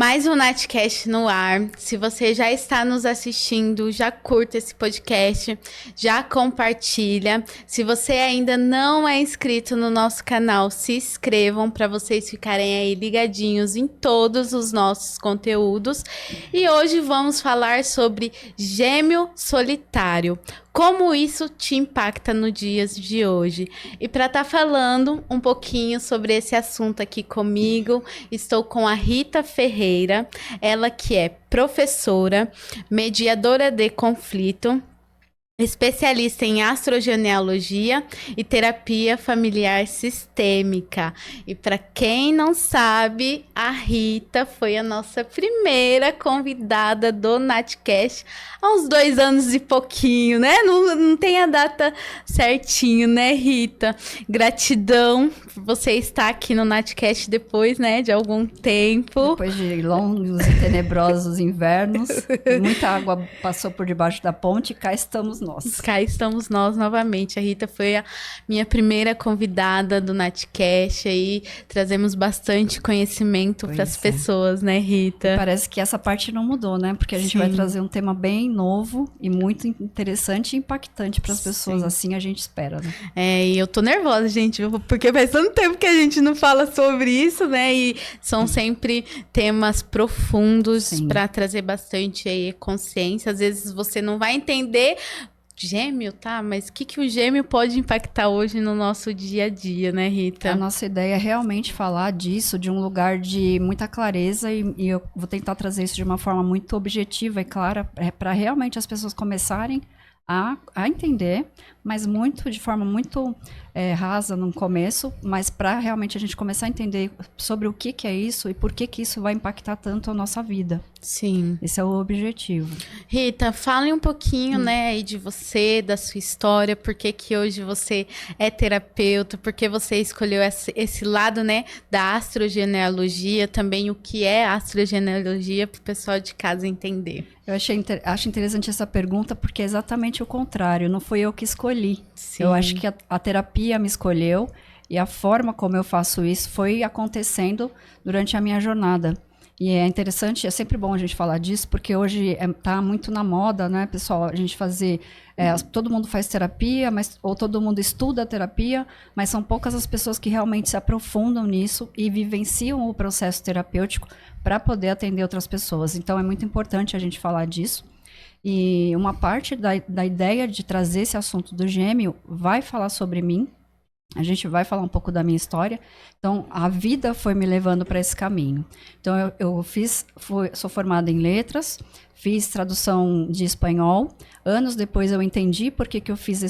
Mais um Natcast no ar. Se você já está nos assistindo, já curta esse podcast, já compartilha. Se você ainda não é inscrito no nosso canal, se inscrevam para vocês ficarem aí ligadinhos em todos os nossos conteúdos. E hoje vamos falar sobre gêmeo solitário. Como isso te impacta nos dias de hoje? E para estar falando um pouquinho sobre esse assunto aqui comigo, estou com a Rita Ferreira, ela que é professora, mediadora de conflito, especialista em astrogenealogia e terapia familiar sistêmica. E para quem não sabe, a Rita foi a nossa primeira convidada do Natcast há uns 2 anos e pouquinho, né? Não tem a data certinho, né, Rita? Gratidão por você estar aqui no Natcast depois, né, de algum tempo. Depois de longos e tenebrosos invernos, muita água passou por debaixo da ponte e cá estamos nós. Cá estamos nós novamente. A Rita foi a minha primeira convidada do Natcast, aí trazemos bastante conhecimento para as pessoas, né, Rita? E parece que essa parte não mudou, né? Porque a gente vai trazer um tema bem novo e muito interessante e impactante para as pessoas, assim a gente espera, né? E eu tô nervosa, gente, porque faz tanto tempo que a gente não fala sobre isso, né? E são sempre temas profundos para trazer bastante aí consciência. Às vezes você não vai entender gêmeo, tá? Mas o que o gêmeo pode impactar hoje no nosso dia a dia, né, Rita? A nossa ideia é realmente falar disso de um lugar de muita clareza e eu vou tentar trazer isso de uma forma muito objetiva e clara para realmente as pessoas começarem a entender, mas de forma muito rasa no começo, mas para realmente a gente começar a entender sobre o que é isso e por que isso vai impactar tanto a nossa vida. Sim. Esse é o objetivo. Rita, fale um pouquinho, né, aí de você, da sua história, por que hoje você é terapeuta, por que você escolheu esse lado, né, da astrogenealogia, também o que é astrogenealogia, para o pessoal de casa entender. Eu acho interessante essa pergunta porque é exatamente o contrário, não fui eu que escolhi. Sim. Eu acho que a terapia me escolheu e a forma como eu faço isso foi acontecendo durante a minha jornada. E é interessante, é sempre bom a gente falar disso, porque hoje tá muito na moda, né, pessoal, a gente fazer... todo mundo faz terapia, ou todo mundo estuda terapia, mas são poucas as pessoas que realmente se aprofundam nisso e vivenciam o processo terapêutico para poder atender outras pessoas. Então, é muito importante a gente falar disso. E uma parte da ideia de trazer esse assunto do gêmeo vai falar sobre mim. A gente vai falar um pouco da minha história. Então, a vida foi me levando para esse caminho. Então, sou formada em letras, fiz tradução de espanhol. Anos depois eu entendi por que eu fiz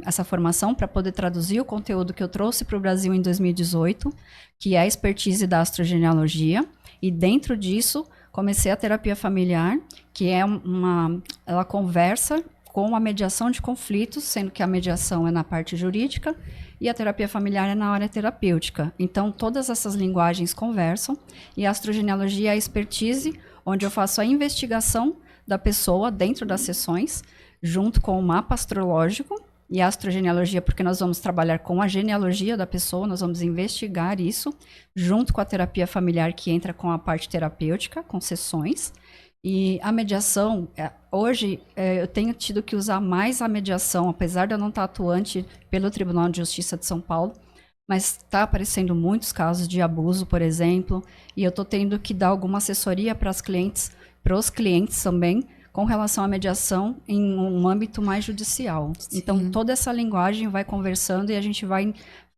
essa formação, para poder traduzir o conteúdo que eu trouxe para o Brasil em 2018, que é a expertise da astrogenealogia. E dentro disso, comecei a terapia familiar, que é ela conversa com a mediação de conflitos, sendo que a mediação é na parte jurídica e a terapia familiar é na área terapêutica. Então, todas essas linguagens conversam e a astrogenealogia é a expertise, onde eu faço a investigação da pessoa dentro das sessões, junto com o mapa astrológico e a astrogenealogia, porque nós vamos trabalhar com a genealogia da pessoa, nós vamos investigar isso, junto com a terapia familiar, que entra com a parte terapêutica, com sessões. E a mediação, hoje eu tenho tido que usar mais a mediação, apesar de eu não estar atuante pelo Tribunal de Justiça de São Paulo, mas está aparecendo muitos casos de abuso, por exemplo, e eu estou tendo que dar alguma assessoria para os clientes também, com relação à mediação em um âmbito mais judicial. Sim. Então, toda essa linguagem vai conversando e a gente vai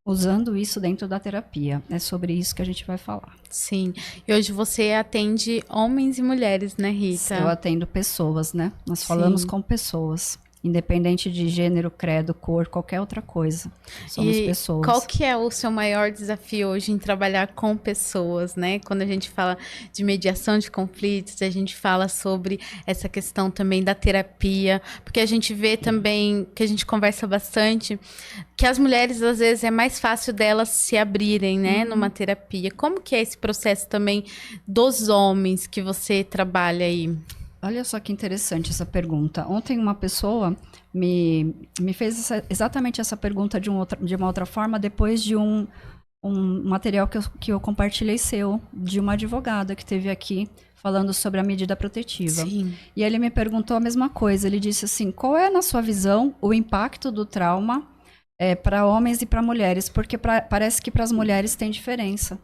usando isso dentro da terapia. É sobre isso que a gente vai falar. Sim. E hoje você atende homens e mulheres, né, Rita? Eu atendo pessoas, né? Nós falamos com pessoas. Independente de gênero, credo, cor, qualquer outra coisa. Somos pessoas. Qual que é o seu maior desafio hoje em trabalhar com pessoas, né? Quando a gente fala de mediação de conflitos, a gente fala sobre essa questão também da terapia, porque a gente vê também, que a gente conversa bastante, que as mulheres, às vezes, é mais fácil delas se abrirem, né? Numa terapia. Como que é esse processo também dos homens que você trabalha aí? Olha só que interessante essa pergunta. Ontem uma pessoa me fez exatamente essa pergunta de uma outra forma, depois de um um material que eu compartilhei seu, de uma advogada que esteve aqui falando sobre a medida protetiva. Sim. E ele me perguntou a mesma coisa. Ele disse assim, qual é, na sua visão, o impacto do trauma para homens e para mulheres? Porque parece que para as mulheres tem diferença.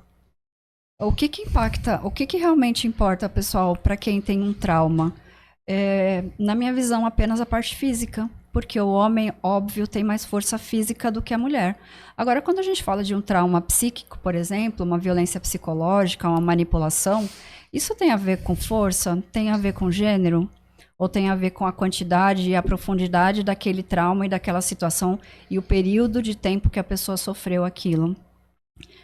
O que impacta, o que realmente importa, pessoal, para quem tem um trauma? Na minha visão, apenas a parte física, porque o homem, óbvio, tem mais força física do que a mulher. Agora, quando a gente fala de um trauma psíquico, por exemplo, uma violência psicológica, uma manipulação, isso tem a ver com força? Tem a ver com gênero? Ou tem a ver com a quantidade e a profundidade daquele trauma e daquela situação e o período de tempo que a pessoa sofreu aquilo?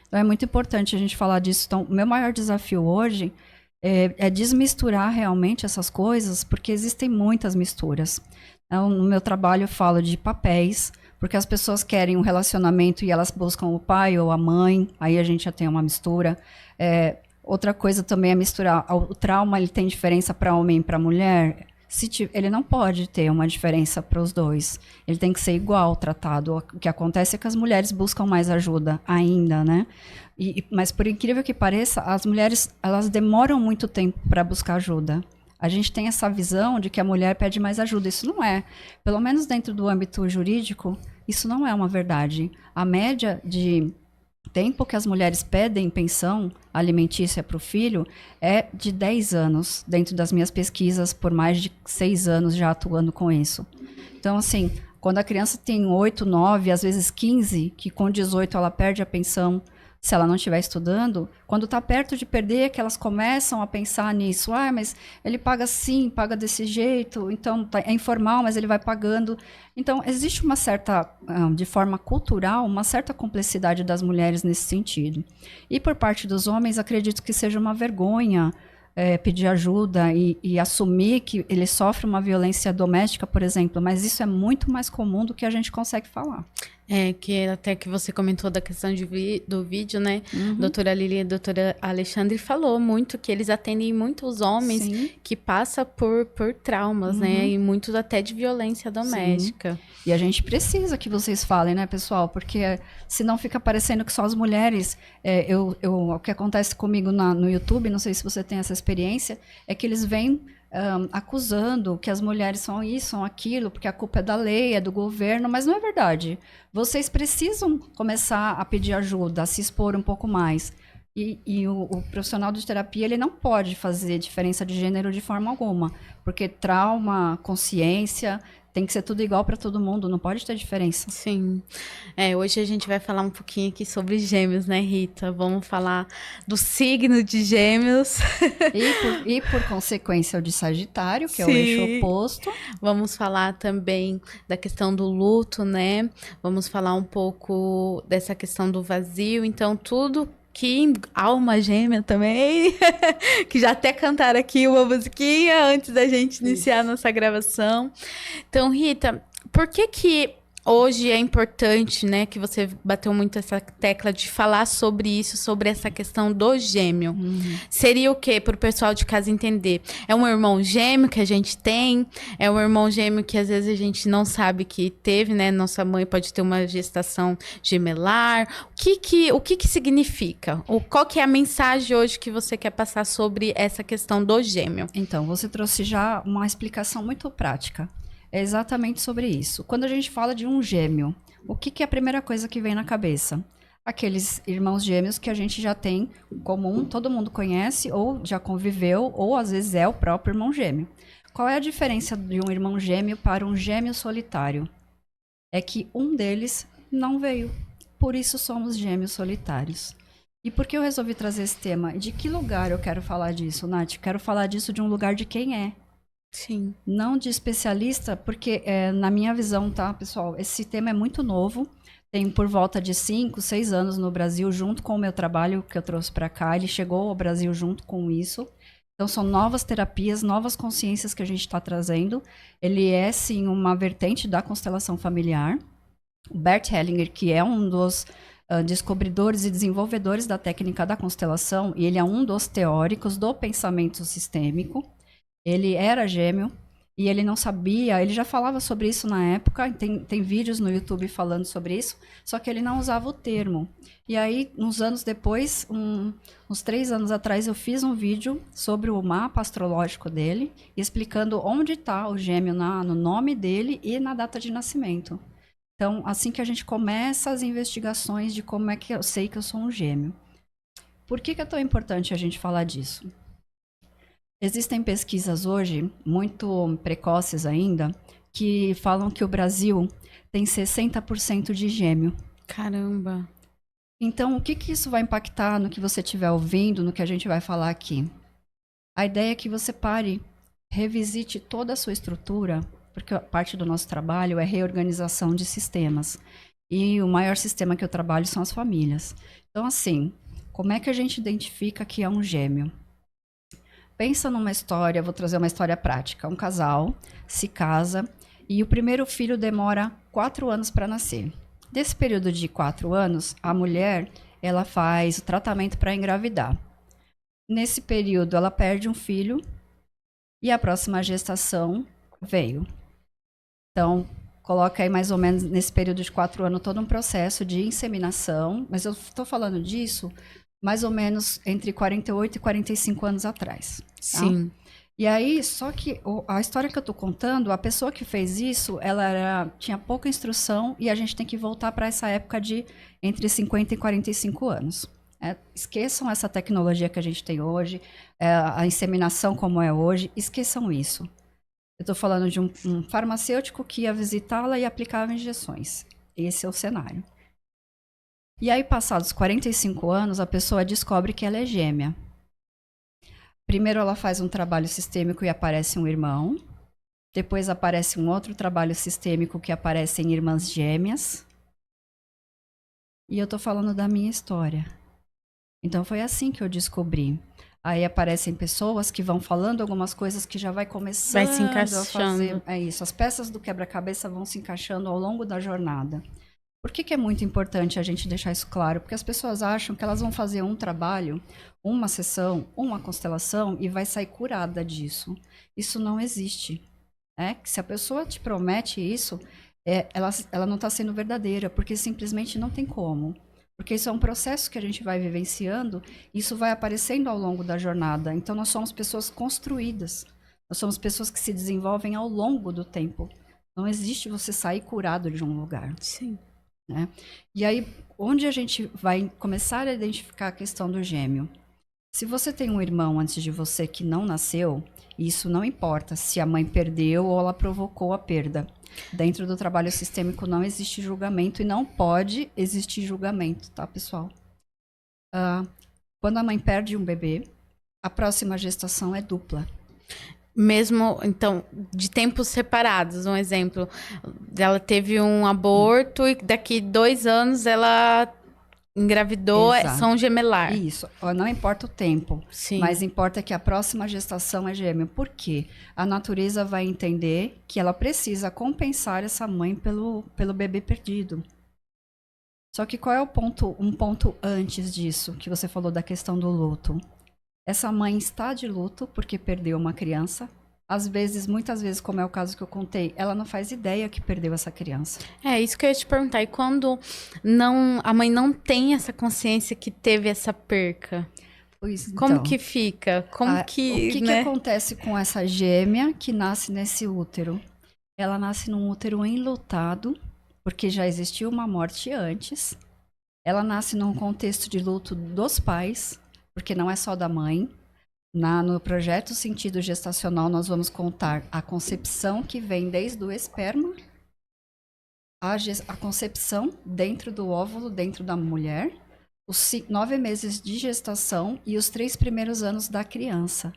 Então, é muito importante a gente falar disso. Então, o meu maior desafio hoje é desmisturar realmente essas coisas, porque existem muitas misturas. Então, no meu trabalho eu falo de papéis, porque as pessoas querem um relacionamento e elas buscam o pai ou a mãe, aí a gente já tem uma mistura. Outra coisa também é misturar. O trauma, ele tem diferença para homem e para mulher? Ele não pode ter uma diferença para os dois. Ele tem que ser igual tratado. O que acontece é que as mulheres buscam mais ajuda ainda, né? Mas por incrível que pareça, as mulheres, elas demoram muito tempo para buscar ajuda. A gente tem essa visão de que a mulher pede mais ajuda. Isso não é. Pelo menos dentro do âmbito jurídico, isso não é uma verdade. A média de tempo que as mulheres pedem pensão alimentícia para o filho é de 10 anos, dentro das minhas pesquisas, por mais de 6 anos já atuando com isso. Então, assim, quando a criança tem 8, 9, às vezes 15, que com 18 ela perde a pensão, se ela não estiver estudando, quando está perto de perder, é que elas começam a pensar nisso. Mas ele paga assim, paga desse jeito, então é informal, mas ele vai pagando. Então, existe uma certa, de forma cultural, uma certa complexidade das mulheres nesse sentido. E por parte dos homens, acredito que seja uma vergonha pedir ajuda e assumir que ele sofre uma violência doméstica, por exemplo, mas isso é muito mais comum do que a gente consegue falar. Que até que você comentou da questão do vídeo, né? Uhum. Doutora Lili e doutora Alexandre falou muito que eles atendem muitos homens Sim. que passam por traumas, né? E muitos até de violência doméstica. Sim. E a gente precisa que vocês falem, né, pessoal? Porque senão fica parecendo que só as mulheres... o que acontece comigo no YouTube, não sei se você tem essa experiência, é que eles vêm acusando que as mulheres são isso, são aquilo, porque a culpa é da lei, é do governo, mas não é verdade. Vocês precisam começar a pedir ajuda, a se expor um pouco mais. E o profissional de terapia, ele não pode fazer diferença de gênero de forma alguma, porque trauma, consciência, tem que ser tudo igual para todo mundo, não pode ter diferença. Sim. Hoje a gente vai falar um pouquinho aqui sobre gêmeos, né, Rita? Vamos falar do signo de gêmeos. E por consequência o de Sagitário, que Sim. é o eixo oposto. Vamos falar também da questão do luto, né? Vamos falar um pouco dessa questão do vazio. Então, tudo que alma gêmea também, que já até cantaram aqui uma musiquinha antes da gente iniciar a nossa gravação. Então, Rita, por que hoje é importante, né, que você bateu muito essa tecla de falar sobre isso, sobre essa questão do gêmeo? Seria o quê, para o pessoal de casa entender? É um irmão gêmeo que a gente tem? É um irmão gêmeo que às vezes a gente não sabe que teve, né? Nossa mãe pode ter uma gestação gemelar. O que significa? Qual que é a mensagem hoje que você quer passar sobre essa questão do gêmeo? Então, você trouxe já uma explicação muito prática. É exatamente sobre isso. Quando a gente fala de um gêmeo, o que é a primeira coisa que vem na cabeça? Aqueles irmãos gêmeos que a gente já tem comum, todo mundo conhece, ou já conviveu, ou às vezes é o próprio irmão gêmeo. Qual é a diferença de um irmão gêmeo para um gêmeo solitário? É que um deles não veio. Por isso somos gêmeos solitários. E por que eu resolvi trazer esse tema? De que lugar eu quero falar disso, Nath? Eu quero falar disso de um lugar de quem é. Sim. Não de especialista, porque na minha visão, tá, pessoal, esse tema é muito novo, tem por volta de 5, 6 anos no Brasil, junto com o meu trabalho que eu trouxe para cá, ele chegou ao Brasil junto com isso. Então são novas terapias, novas consciências que a gente está trazendo. Ele é, sim, uma vertente da constelação familiar. O Bert Hellinger, que é um dos descobridores e desenvolvedores da técnica da constelação, e ele é um dos teóricos do pensamento sistêmico. Ele era gêmeo, E ele não sabia, ele já falava sobre isso na época, tem vídeos no YouTube falando sobre isso, só que ele não usava o termo. E aí, uns anos depois, uns 3 anos atrás, eu fiz um vídeo sobre o mapa astrológico dele, explicando onde está o gêmeo no nome dele e na data de nascimento. Então, assim que a gente começa as investigações de como é que eu sei que eu sou um gêmeo. Por que é tão importante a gente falar disso? Existem pesquisas hoje, muito precoces ainda, que falam que o Brasil tem 60% de gêmeo. Caramba. Então, o que isso vai impactar no que você estiver ouvindo, no que a gente vai falar aqui? A ideia é que você pare, revisite toda a sua estrutura, porque parte do nosso trabalho é reorganização de sistemas. E o maior sistema que eu trabalho são as famílias. Então, assim, como é que a gente identifica que é um gêmeo? Pensa numa história, vou trazer uma história prática. Um casal se casa e o primeiro filho demora 4 anos para nascer. Desse período de 4 anos, a mulher ela faz o tratamento para engravidar. Nesse período, ela perde um filho e a próxima gestação veio. Então, coloca aí mais ou menos nesse período de 4 anos todo um processo de inseminação, mas eu estou falando disso mais ou menos entre 48 e 45 anos atrás. Tá? Sim. E aí, só que a história que eu tô contando, a pessoa que fez isso, tinha pouca instrução e a gente tem que voltar para essa época de entre 50 e 45 anos. Esqueçam essa tecnologia que a gente tem hoje, a inseminação como é hoje, esqueçam isso. Eu estou falando de um farmacêutico que ia visitá-la e aplicava injeções. Esse é o cenário. E aí, passados 45 anos, a pessoa descobre que ela é gêmea. Primeiro ela faz um trabalho sistêmico e aparece um irmão. Depois aparece um outro trabalho sistêmico que aparecem irmãs gêmeas. E eu tô falando da minha história. Então foi assim que eu descobri. Aí aparecem pessoas que vão falando algumas coisas que já vai começando Vai se encaixando. a fazer. É isso, as peças do quebra-cabeça vão se encaixando ao longo da jornada. Por que é muito importante a gente deixar isso claro? Porque as pessoas acham que elas vão fazer um trabalho, uma sessão, uma constelação e vai sair curada disso. Isso não existe. Se a pessoa te promete isso, ela não está sendo verdadeira, porque simplesmente não tem como. Porque isso é um processo que a gente vai vivenciando, e isso vai aparecendo ao longo da jornada. Então, nós somos pessoas construídas. Nós somos pessoas que se desenvolvem ao longo do tempo. Não existe você sair curado de um lugar. Sim. Né? E aí, onde a gente vai começar a identificar a questão do gêmeo? Se você tem um irmão antes de você que não nasceu, isso não importa se a mãe perdeu ou ela provocou a perda. Dentro do trabalho sistêmico não existe julgamento e não pode existir julgamento, tá, pessoal? Quando a mãe perde um bebê, a próxima gestação é dupla. Mesmo, então, de tempos separados, um exemplo, ela teve um aborto e daqui 2 anos ela engravidou, são gemelar. Isso, não importa o tempo, Sim. Mas importa que a próxima gestação é gêmea. Por quê? A natureza vai entender que ela precisa compensar essa mãe pelo bebê perdido. Só que qual é um ponto antes disso, que você falou da questão do luto? Essa mãe está de luto porque perdeu uma criança. Às vezes, muitas vezes, como é o caso que eu contei, ela não faz ideia que perdeu essa criança. É isso que eu ia te perguntar. E quando a mãe não tem essa consciência que teve essa perca? Pois, como então, que fica? O que acontece com essa gêmea que nasce nesse útero? Ela nasce num útero enlutado, porque já existiu uma morte antes. Ela nasce num contexto de luto dos pais, porque não é só da mãe. No projeto Sentido Gestacional, nós vamos contar a concepção que vem desde o esperma, a concepção dentro do óvulo, dentro da mulher, os 9 meses de gestação e os 3 primeiros anos da criança.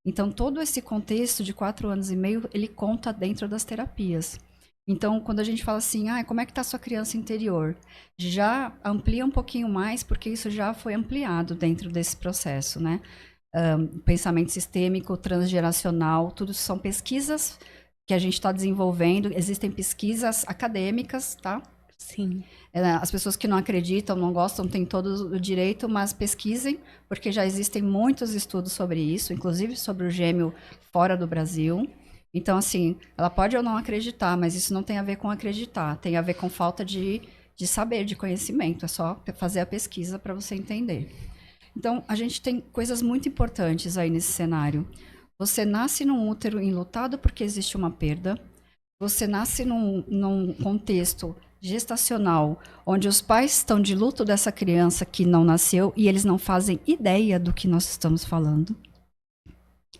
Então, todo esse contexto de 4 anos e meio, ele conta dentro das terapias. Então, quando a gente fala assim, como é que está a sua criança interior? Já amplia um pouquinho mais, porque isso já foi ampliado dentro desse processo, né? Pensamento sistêmico, transgeracional, tudo são pesquisas que a gente está desenvolvendo. Existem pesquisas acadêmicas, tá? Sim. As pessoas que não acreditam, não gostam, têm todo o direito, mas pesquisem, porque já existem muitos estudos sobre isso, inclusive sobre o gêmeo fora do Brasil. Então, assim, ela pode ou não acreditar, mas isso não tem a ver com acreditar, tem a ver com falta de saber, de conhecimento. É só fazer a pesquisa para você entender. Então, a gente tem coisas muito importantes aí nesse cenário. Você nasce num útero enlutado porque existe uma perda. Você nasce num contexto gestacional, onde os pais estão de luto dessa criança que não nasceu e eles não fazem ideia do que nós estamos falando.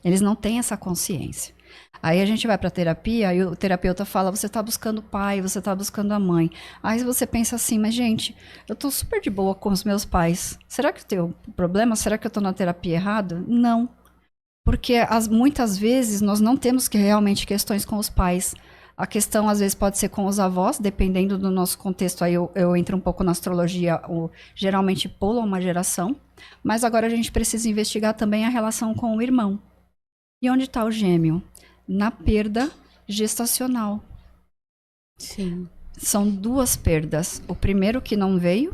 Eles não têm essa consciência. Aí a gente vai para terapia e o terapeuta fala, você está buscando o pai, você está buscando a mãe. Aí você pensa assim, mas gente, eu estou super de boa com os meus pais. Será que eu tenho problema? Será que eu estou na terapia errada? Não. Porque muitas vezes nós não temos realmente questões com os pais. A questão, às vezes, pode ser com os avós, dependendo do nosso contexto. Aí eu entro um pouco na astrologia, geralmente pula uma geração. Mas agora a gente precisa investigar também a relação com o irmão. E onde está o gêmeo? Na perda gestacional. Sim. São duas perdas. O primeiro que não veio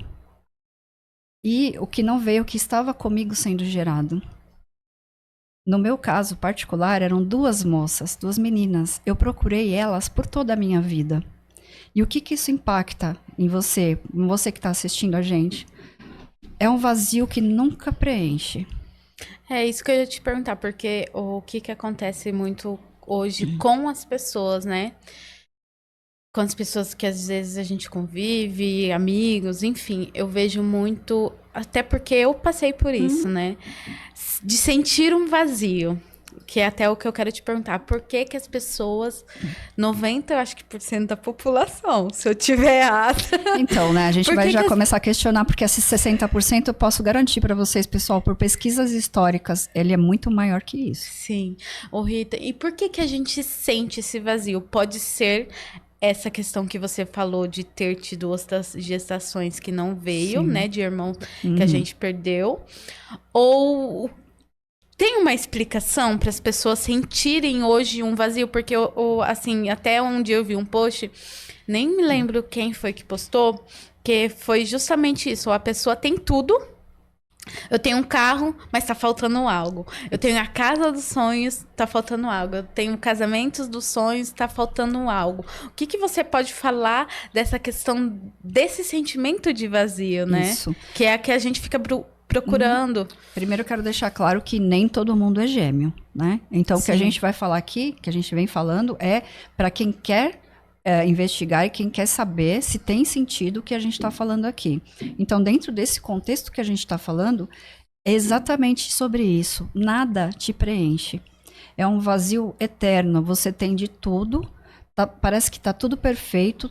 e o que não veio que estava comigo sendo gerado. No meu caso particular, eram duas moças, duas meninas. Eu procurei elas por toda a minha vida. E o que isso impacta em você que está assistindo a gente? É um vazio que nunca preenche. É isso que eu ia te perguntar, porque o que acontece muito hoje com as pessoas, né? Com as pessoas que às vezes a gente convive, amigos, enfim, eu vejo muito, até porque eu passei por isso, né? De sentir um vazio, que é até o que eu quero te perguntar. Por que que as pessoas, 90, eu acho que por cento da população, se eu tiver errado. Então, né, a gente vai já começar a questionar, porque esses 60% eu posso garantir para vocês, pessoal, por pesquisas históricas, ele é muito maior que isso. Sim. Ô Rita, e por que que a gente sente esse vazio? Pode ser essa questão que você falou de ter tido outras gestações que não veio, Sim. né, de irmão que a gente perdeu, ou tem uma explicação para as pessoas sentirem hoje um vazio? Porque, assim, até um dia eu vi um post, nem me lembro quem foi que postou, que foi justamente isso. A pessoa tem tudo. Eu tenho um carro, mas tá faltando algo. Eu tenho a casa dos sonhos, tá faltando algo. Eu tenho casamentos dos sonhos, tá faltando algo. O que você pode falar dessa questão, desse sentimento de vazio, né? Isso. Que é a que a gente fica procurando. Primeiro eu quero deixar claro que nem todo mundo é gêmeo, né? Então, o que a gente vai falar aqui, que a gente vem falando, é para quem quer investigar e quem quer saber se tem sentido o que a gente está falando aqui. Então, dentro desse contexto que a gente está falando, é exatamente sobre isso. Nada te preenche. É um vazio eterno. Você tem de tudo, parece que está tudo perfeito,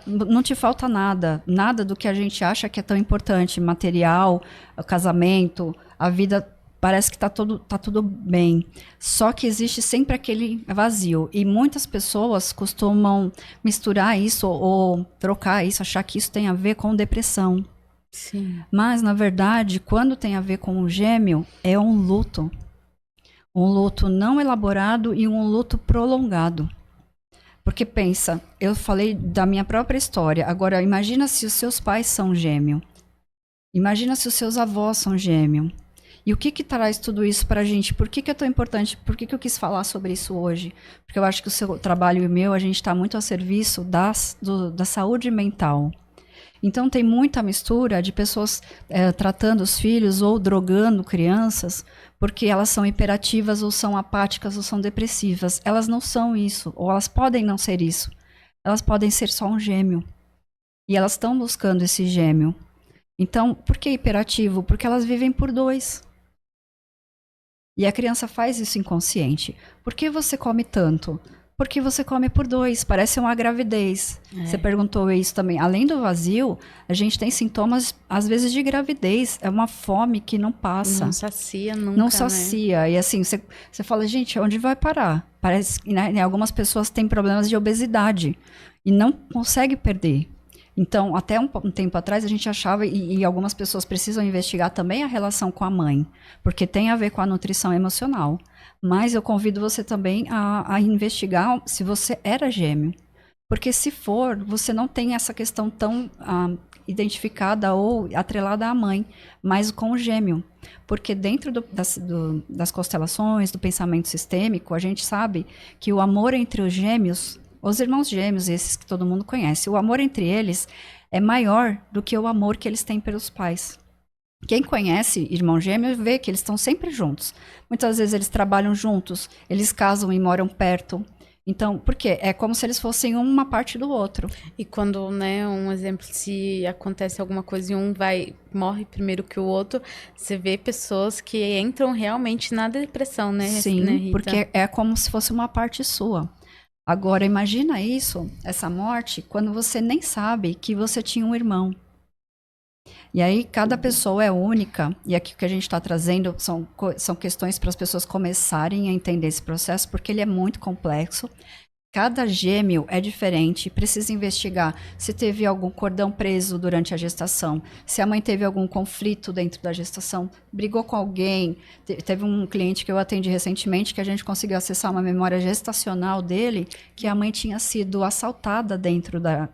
não te falta nada. Nada do que a gente acha que é tão importante. Material, o casamento, a vida... Parece que tá tudo bem. Só que existe sempre aquele vazio. E muitas pessoas costumam misturar isso ou trocar isso, achar que isso tem a ver com depressão. Sim. Mas, na verdade, quando tem a ver com o gêmeo, é um luto. Um luto não elaborado e um luto prolongado. Porque pensa, eu falei da minha própria história. Agora, imagina se os seus pais são gêmeo. Imagina se os seus avós são gêmeo. E o que traz tudo isso pra gente? Por que é tão importante? Por que eu quis falar sobre isso hoje? Porque eu acho que o seu trabalho e o meu, a gente está muito a serviço da saúde mental. Então tem muita mistura de pessoas tratando os filhos ou drogando crianças porque elas são hiperativas ou são apáticas ou são depressivas. Elas não são isso, ou elas podem não ser isso. Elas podem ser só um gêmeo. E elas estão buscando esse gêmeo. Então, por que hiperativo? Porque elas vivem por dois. E a criança faz isso inconsciente. Por que você come tanto? Porque você come por dois. Parece uma gravidez. Você perguntou isso também. Além do vazio, a gente tem sintomas, às vezes, de gravidez. É uma fome que não passa. Não sacia nunca, não sacia. Né? E assim, você fala, gente, onde vai parar? Parece que, né, algumas pessoas têm problemas de obesidade e não consegue perder. Então, até um tempo atrás, a gente achava, e algumas pessoas precisam investigar também a relação com a mãe, porque tem a ver com a nutrição emocional. Mas eu convido você também a investigar se você era gêmeo. Porque se for, você não tem essa questão tão identificada ou atrelada à mãe, mas com o gêmeo. Porque dentro das constelações, do pensamento sistêmico, a gente sabe que o amor entre os gêmeos, os irmãos gêmeos, esses que todo mundo conhece, o amor entre eles é maior do que o amor que eles têm pelos pais. Quem conhece irmão gêmeo vê que eles estão sempre juntos. Muitas vezes eles trabalham juntos, eles casam e moram perto. Então, por quê? É como se eles fossem uma parte do outro. E quando, né, um exemplo, se acontece alguma coisa e morre primeiro que o outro, você vê pessoas que entram realmente na depressão, né? Sim, né, Rita? porque é como se fosse uma parte sua. Agora, imagina isso, essa morte, quando você nem sabe que você tinha um irmão. E aí, cada pessoa é única, e aqui o que a gente está trazendo são questões para as pessoas começarem a entender esse processo, porque ele é muito complexo. Cada gêmeo é diferente, precisa investigar se teve algum cordão preso durante a gestação, se a mãe teve algum conflito dentro da gestação, brigou com alguém. Teve um cliente que eu atendi recentemente que a gente conseguiu acessar uma memória gestacional dele, que a mãe tinha sido assaltada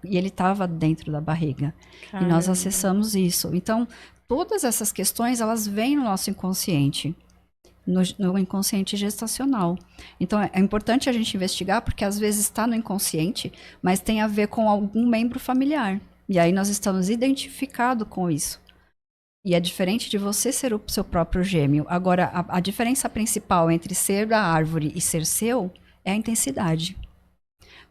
e ele estava dentro da barriga. Caramba. E nós acessamos isso. Então, todas essas questões, elas vêm no nosso inconsciente. No inconsciente gestacional. Então, é importante a gente investigar, porque às vezes está no inconsciente, mas tem a ver com algum membro familiar. E aí nós estamos identificados com isso. E é diferente de você ser o seu próprio gêmeo. Agora, a diferença principal entre ser da árvore e ser seu é a intensidade.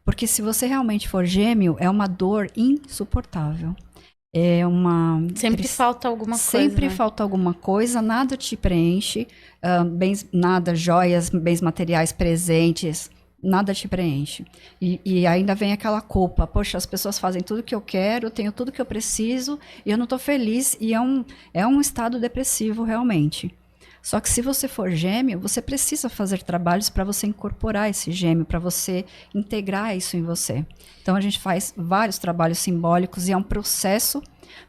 Porque se você realmente for gêmeo, é uma dor insuportável. É uma... Sempre falta alguma coisa. Sempre falta alguma coisa, nada te preenche, nada, joias, bens materiais, presentes, nada te preenche. E ainda vem aquela culpa, poxa, as pessoas fazem tudo que eu quero, eu tenho tudo que eu preciso, e eu não estou feliz, e é um estado depressivo realmente. Só que se você for gêmeo, você precisa fazer trabalhos para você incorporar esse gêmeo, para você integrar isso em você. Então a gente faz vários trabalhos simbólicos e é um processo,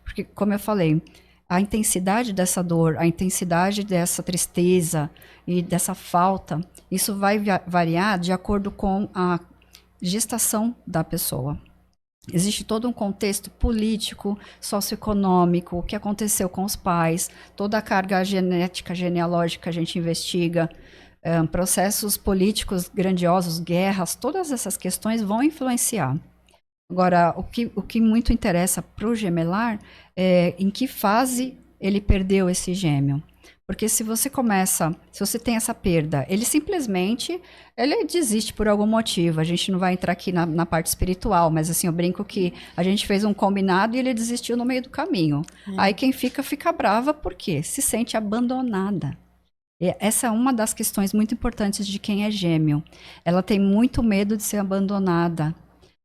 porque como eu falei, a intensidade dessa dor, a intensidade dessa tristeza e dessa falta, isso vai variar de acordo com a gestação da pessoa. Existe todo um contexto político, socioeconômico, o que aconteceu com os pais, toda a carga genética, genealógica a gente investiga, processos políticos grandiosos, guerras, todas essas questões vão influenciar. Agora, o que muito interessa para o gemelar é em que fase ele perdeu esse gêmeo. Porque se você tem essa perda, ele desiste por algum motivo. A gente não vai entrar aqui na parte espiritual, mas assim, eu brinco que a gente fez um combinado e ele desistiu no meio do caminho. Aí quem fica brava porque se sente abandonada. E essa é uma das questões muito importantes de quem é gêmeo. Ela tem muito medo de ser abandonada.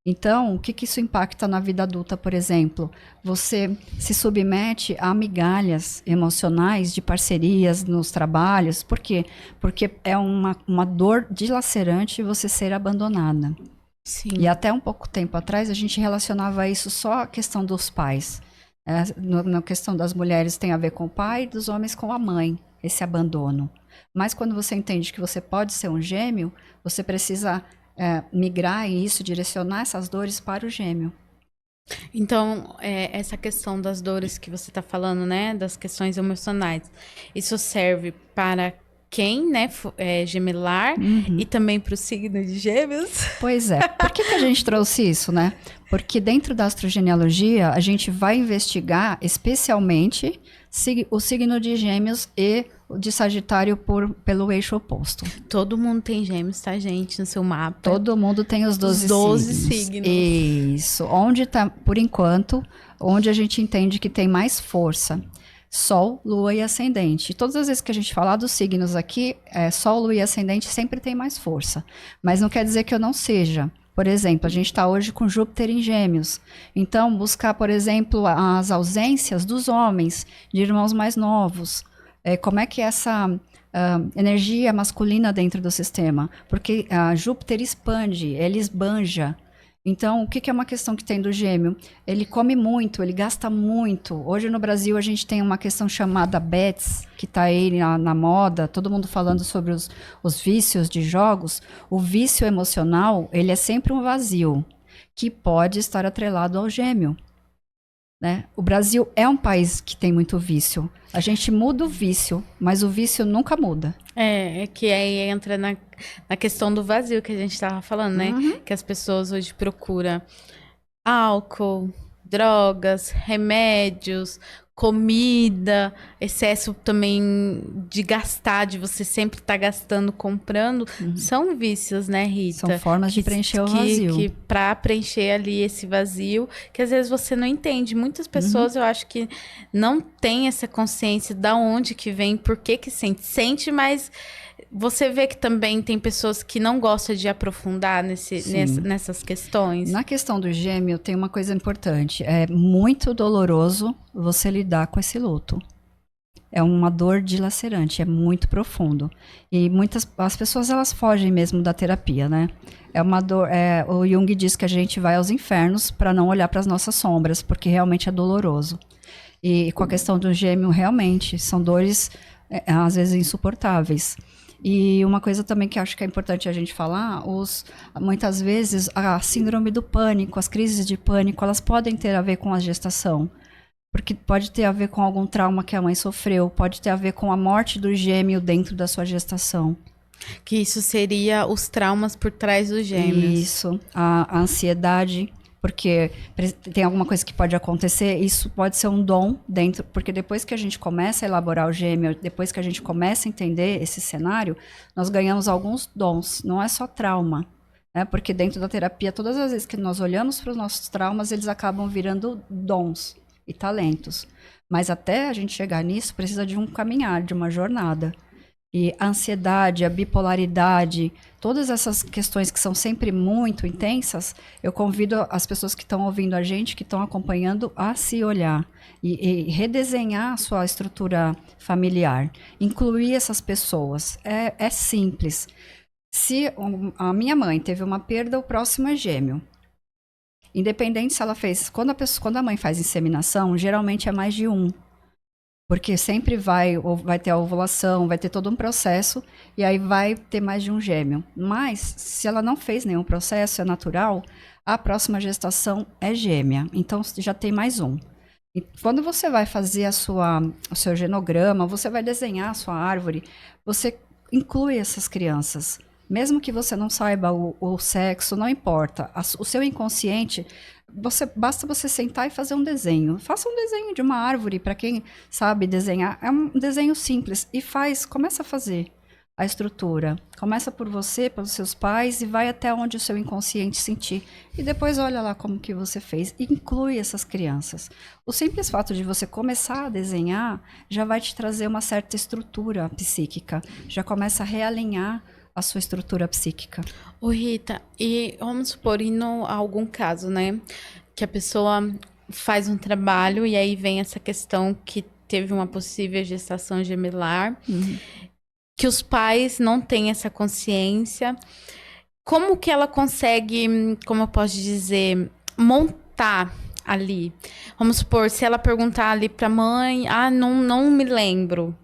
Então, o que isso impacta na vida adulta, por exemplo? Você se submete a migalhas emocionais de parcerias nos trabalhos. Por quê? Porque é uma dor dilacerante você ser abandonada. Sim. E até um pouco tempo atrás, a gente relacionava isso só à questão dos pais. Na questão das mulheres tem a ver com o pai, dos homens com a mãe, esse abandono. Mas quando você entende que você pode ser um gêmeo, você precisa... migrar e isso, direcionar essas dores para o gêmeo. Então, essa questão das dores que você está falando, né, das questões emocionais, isso serve para quem, né, é gemelar e também para o signo de gêmeos? Pois é. Por que a gente trouxe isso, né? Porque dentro da astrogenealogia, a gente vai investigar especialmente o signo de gêmeos e de Sagitário pelo eixo oposto. Todo mundo tem gêmeos, tá, gente? No seu mapa. Todo mundo tem os 12 signos. Isso. Onde tá, por enquanto, onde a gente entende que tem mais força. Sol, Lua e Ascendente. Todas as vezes que a gente falar dos signos aqui, Sol, Lua e Ascendente sempre tem mais força. Mas não quer dizer que eu não seja. Por exemplo, a gente está hoje com Júpiter em Gêmeos. Então, buscar, por exemplo, as ausências dos homens, de irmãos mais novos. Como é que é essa energia masculina dentro do sistema? Porque Júpiter expande, ele esbanja. Então, o que é uma questão que tem do gêmeo? Ele come muito, ele gasta muito. Hoje no Brasil a gente tem uma questão chamada bets, que está aí na moda, todo mundo falando sobre os vícios de jogos. O vício emocional, ele é sempre um vazio, que pode estar atrelado ao gêmeo. né? O Brasil é um país que tem muito vício. A gente muda o vício, mas o vício nunca muda. É que aí entra na questão do vazio que a gente tava falando, né? Que as pessoas hoje procuram álcool, drogas, remédios, comida, excesso também de gastar, de você sempre estar gastando, comprando, são vícios, né, Rita? São formas de preencher o vazio. Que para preencher ali esse vazio, que às vezes você não entende. Muitas pessoas, eu acho que não têm essa consciência da onde que vem, por que que sente. Sente, mas você vê que também tem pessoas que não gostam de aprofundar nessas questões. Na questão do gêmeo, tem uma coisa importante. É muito doloroso você lidar com esse luto. É uma dor dilacerante, é muito profundo. E as pessoas, elas fogem mesmo da terapia, né? É uma dor. O Jung diz que a gente vai aos infernos para não olhar para as nossas sombras, porque realmente é doloroso. E com a questão do gêmeo, realmente, são dores, às vezes, insuportáveis. E uma coisa também que acho que é importante a gente falar, muitas vezes a síndrome do pânico, as crises de pânico, elas podem ter a ver com a gestação. Porque pode ter a ver com algum trauma que a mãe sofreu, pode ter a ver com a morte do gêmeo dentro da sua gestação. Que isso seria os traumas por trás dos gêmeos. Isso, a ansiedade, porque tem alguma coisa que pode acontecer, isso pode ser um dom dentro, porque depois que a gente começa a elaborar o gêmeo, depois que a gente começa a entender esse cenário, nós ganhamos alguns dons, não é só trauma, né? Porque dentro da terapia, todas as vezes que nós olhamos para os nossos traumas, eles acabam virando dons e talentos. Mas até a gente chegar nisso, precisa de um caminhar, de uma jornada. E a ansiedade, a bipolaridade, todas essas questões que são sempre muito intensas, eu convido as pessoas que estão ouvindo a gente, que estão acompanhando, a se olhar e redesenhar a sua estrutura familiar. Incluir essas pessoas. É simples. Se a minha mãe teve uma perda, o próximo é gêmeo. Independente se ela fez... Quando a mãe faz inseminação, geralmente é mais de um. Porque sempre vai ter a ovulação, vai ter todo um processo, e aí vai ter mais de um gêmeo. Mas, se ela não fez nenhum processo, é natural, a próxima gestação é gêmea. Então, já tem mais um. E quando você vai fazer o seu genograma, você vai desenhar a sua árvore, você inclui essas crianças. Mesmo que você não saiba o sexo, não importa. O seu inconsciente... Basta você sentar e fazer um desenho. Faça um desenho de uma árvore, para quem sabe desenhar. É um desenho simples. E começa a fazer a estrutura. Começa por você, pelos seus pais, e vai até onde o seu inconsciente sentir. E depois olha lá como que você fez. E inclui essas crianças. O simples fato de você começar a desenhar já vai te trazer uma certa estrutura psíquica. Já começa a realinhar a sua estrutura psíquica. Ô Rita, e vamos supor, a algum caso, né, que a pessoa faz um trabalho e aí vem essa questão que teve uma possível gestação gemelar, que os pais não têm essa consciência. Como que ela consegue, como eu posso dizer, montar ali? Vamos supor, se ela perguntar ali pra mãe, não me lembro.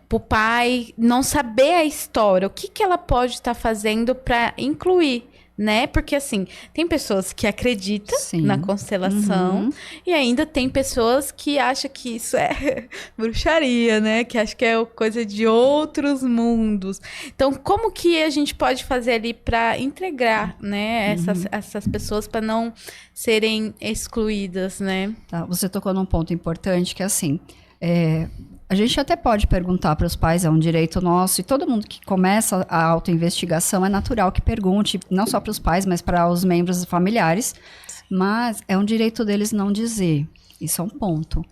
Pro pai não saber a história, o que ela pode estar fazendo para incluir, né? Porque assim, tem pessoas que acreditam na constelação e ainda tem pessoas que acham que isso é bruxaria, né? Que acham que é coisa de outros mundos. Então, como que a gente pode fazer ali para integrar, né, essas pessoas para não serem excluídas, né? Tá, você tocou num ponto importante que é assim, a gente até pode perguntar para os pais, é um direito nosso, e todo mundo que começa a autoinvestigação é natural que pergunte, não só para os pais, mas para os membros familiares, mas é um direito deles não dizer, isso é um ponto.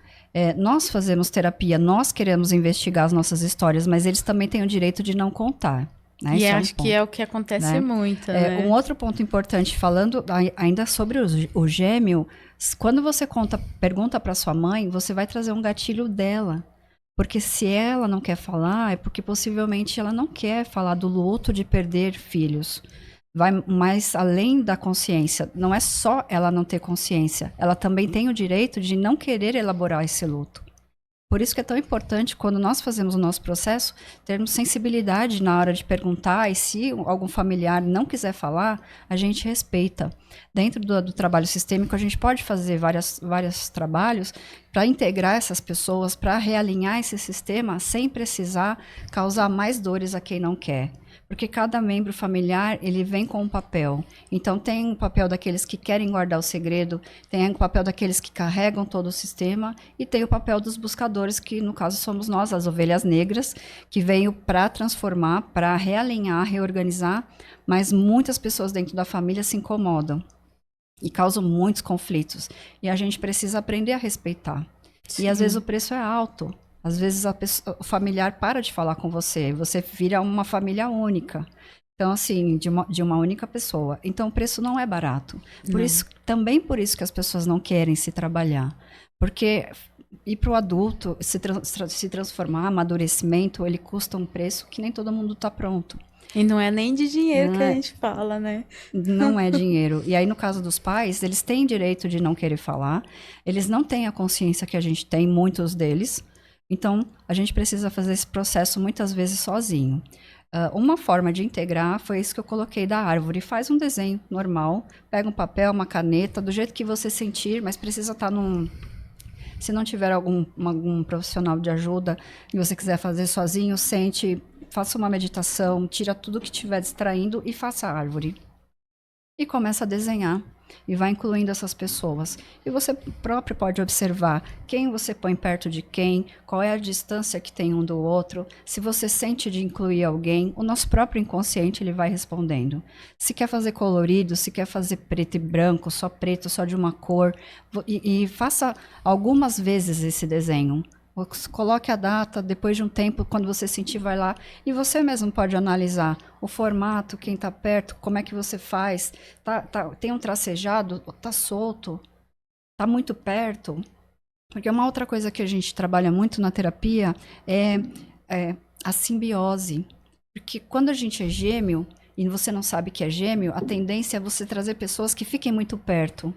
Nós fazemos terapia, nós queremos investigar as nossas histórias, mas eles também têm o direito de não contar. Né? E acho que é o que acontece muito, né? Um outro ponto importante, falando ainda sobre o gêmeo, quando você pergunta para sua mãe, você vai trazer um gatilho dela. Porque se ela não quer falar, é porque possivelmente ela não quer falar do luto de perder filhos. Vai mais além da consciência. Não é só ela não ter consciência. Ela também tem o direito de não querer elaborar esse luto. Por isso que é tão importante, quando nós fazemos o nosso processo, termos sensibilidade na hora de perguntar, e se algum familiar não quiser falar, a gente respeita. Dentro do trabalho sistêmico, a gente pode fazer vários trabalhos para integrar essas pessoas, para realinhar esse sistema, sem precisar causar mais dores a quem não quer. Porque cada membro familiar, ele vem com um papel. Então, tem um papel daqueles que querem guardar o segredo, tem o papel daqueles que carregam todo o sistema, e tem o papel dos buscadores, que no caso somos nós, as ovelhas negras, que veio para transformar, para realinhar, reorganizar, mas muitas pessoas dentro da família se incomodam e causam muitos conflitos. E a gente precisa aprender a respeitar. Sim. E às vezes o preço é alto. Às vezes o familiar para de falar com você, você vira uma família única. Então, assim, de uma única pessoa. Então, o preço não é barato. Também por isso que as pessoas não querem se trabalhar. Porque ir para o adulto, se transformar, amadurecimento, ele custa um preço que nem todo mundo está pronto. E não é nem de dinheiro a gente fala, né? Não é dinheiro. E aí, no caso dos pais, eles têm direito de não querer falar. Eles não têm a consciência que a gente tem, muitos deles. Então, a gente precisa fazer esse processo muitas vezes sozinho. Uma forma de integrar foi isso que eu coloquei da árvore. Faz um desenho normal, pega um papel, uma caneta, do jeito que você sentir, mas precisa estar Se não tiver algum profissional de ajuda e você quiser fazer sozinho, sente, faça uma meditação, tira tudo que estiver distraindo e faça a árvore. E começa a desenhar. E vai incluindo essas pessoas. E você próprio pode observar quem você põe perto de quem, qual é a distância que tem um do outro. Se você sente de incluir alguém, o nosso próprio inconsciente ele vai respondendo. Se quer fazer colorido, se quer fazer preto e branco, só preto, só de uma cor. E faça algumas vezes esse desenho. Coloque a data, depois de um tempo, quando você sentir, vai lá. E você mesmo pode analisar o formato, quem está perto, como é que você faz. Tem um tracejado, está solto, está muito perto. Porque uma outra coisa que a gente trabalha muito na terapia é a simbiose. Porque quando a gente é gêmeo, e você não sabe que é gêmeo, a tendência é você trazer pessoas que fiquem muito perto.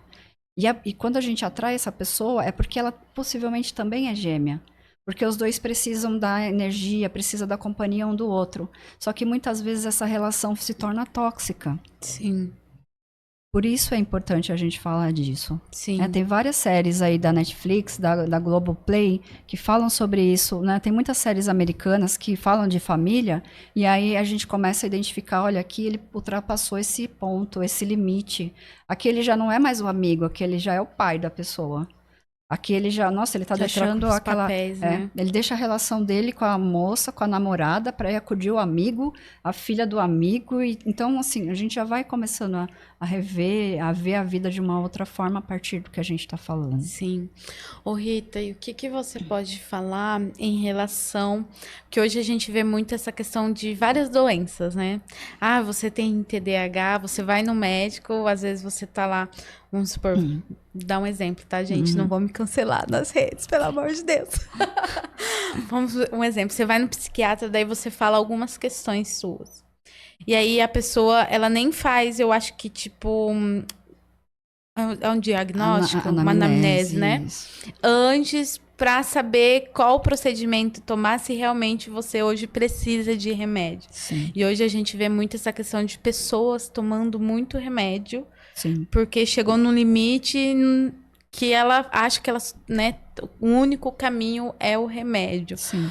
E quando a gente atrai essa pessoa, é porque ela possivelmente também é gêmea. Porque os dois precisam da energia, precisam da companhia um do outro. Só que muitas vezes essa relação se torna tóxica. Sim. Por isso é importante a gente falar disso. Sim. Tem várias séries aí da Netflix, da Globoplay, que falam sobre isso, né? Tem muitas séries americanas que falam de família, e aí a gente começa a identificar, olha, aqui ele ultrapassou esse ponto, esse limite. Aquele já não é mais o amigo, aquele já é o pai da pessoa. Aqui ele já, nossa, ele tá deixando aquela... papéis, né? Ele deixa a relação dele com a moça, com a namorada, para ir acudir o amigo, a filha do amigo. Então, assim, a gente já vai começando a rever, a ver a vida de uma outra forma a partir do que a gente está falando. Sim. Ô Rita, e o que você pode falar em relação... Que hoje a gente vê muito essa questão de várias doenças, né? Ah, você tem TDAH, você vai no médico, às vezes você tá lá... Vamos supor, dar um exemplo, tá, gente? Não vou me cancelar nas redes, pelo amor de Deus. Vamos um exemplo. Você vai no psiquiatra, daí você fala algumas questões suas. E aí a pessoa, ela nem faz, eu acho que tipo... É um diagnóstico, uma anamnese, né? Antes, pra saber qual procedimento tomar, se realmente você hoje precisa de remédio. Sim. E hoje a gente vê muito essa questão de pessoas tomando muito remédio. Sim. Porque chegou num limite que ela acha que ela, né, o único caminho é o remédio. Sim.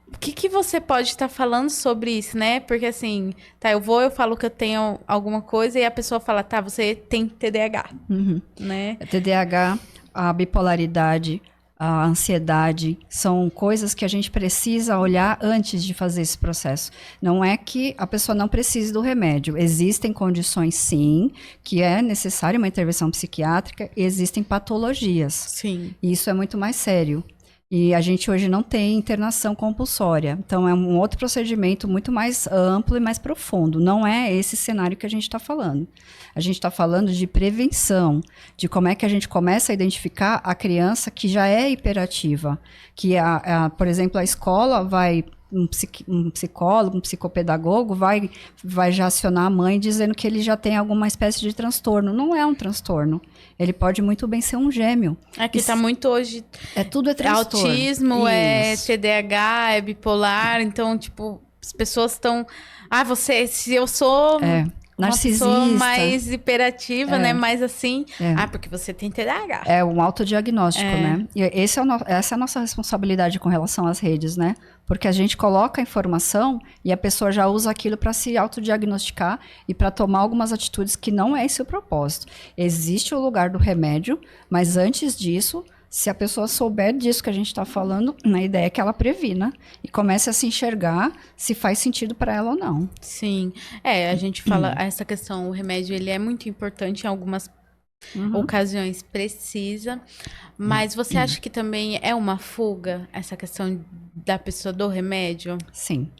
O que você pode estar falando sobre isso, né? Porque assim, tá, eu falo que eu tenho alguma coisa e a pessoa fala, tá, você tem TDAH, né? TDAH, a bipolaridade, a ansiedade, são coisas que a gente precisa olhar antes de fazer esse processo. Não é que a pessoa não precise do remédio. Existem condições, sim, que é necessária uma intervenção psiquiátrica, e existem patologias. Sim. E isso é muito mais sério. E a gente hoje não tem internação compulsória. Então, é um outro procedimento muito mais amplo e mais profundo. Não é esse cenário que a gente está falando. A gente está falando de prevenção, de como é que a gente começa a identificar a criança que já é hiperativa. Que, por exemplo, a escola vai um psicólogo, um psicopedagogo vai já acionar a mãe dizendo que ele já tem alguma espécie de transtorno. Não é um transtorno. Ele pode muito bem ser um gêmeo. Aqui tá muito hoje... Tudo é transtorno. Autismo, é TDAH, é bipolar. Então, tipo, as pessoas estão... se eu sou... narcisista. Uma pessoa mais hiperativa, né? Mais assim. Porque você tem TDAH. É um autodiagnóstico, né? E essa é a nossa responsabilidade com relação às redes, né? Porque a gente coloca a informação e a pessoa já usa aquilo para se autodiagnosticar e para tomar algumas atitudes que não é esse o propósito. Existe o lugar do remédio, mas antes disso, se a pessoa souber disso que a gente está falando, a ideia é que ela previna e comece a se enxergar se faz sentido para ela ou não. Sim. A gente fala essa questão, o remédio ele é muito importante em algumas ocasiões, precisa. Mas você acha que também é uma fuga essa questão da pessoa do remédio? Sim.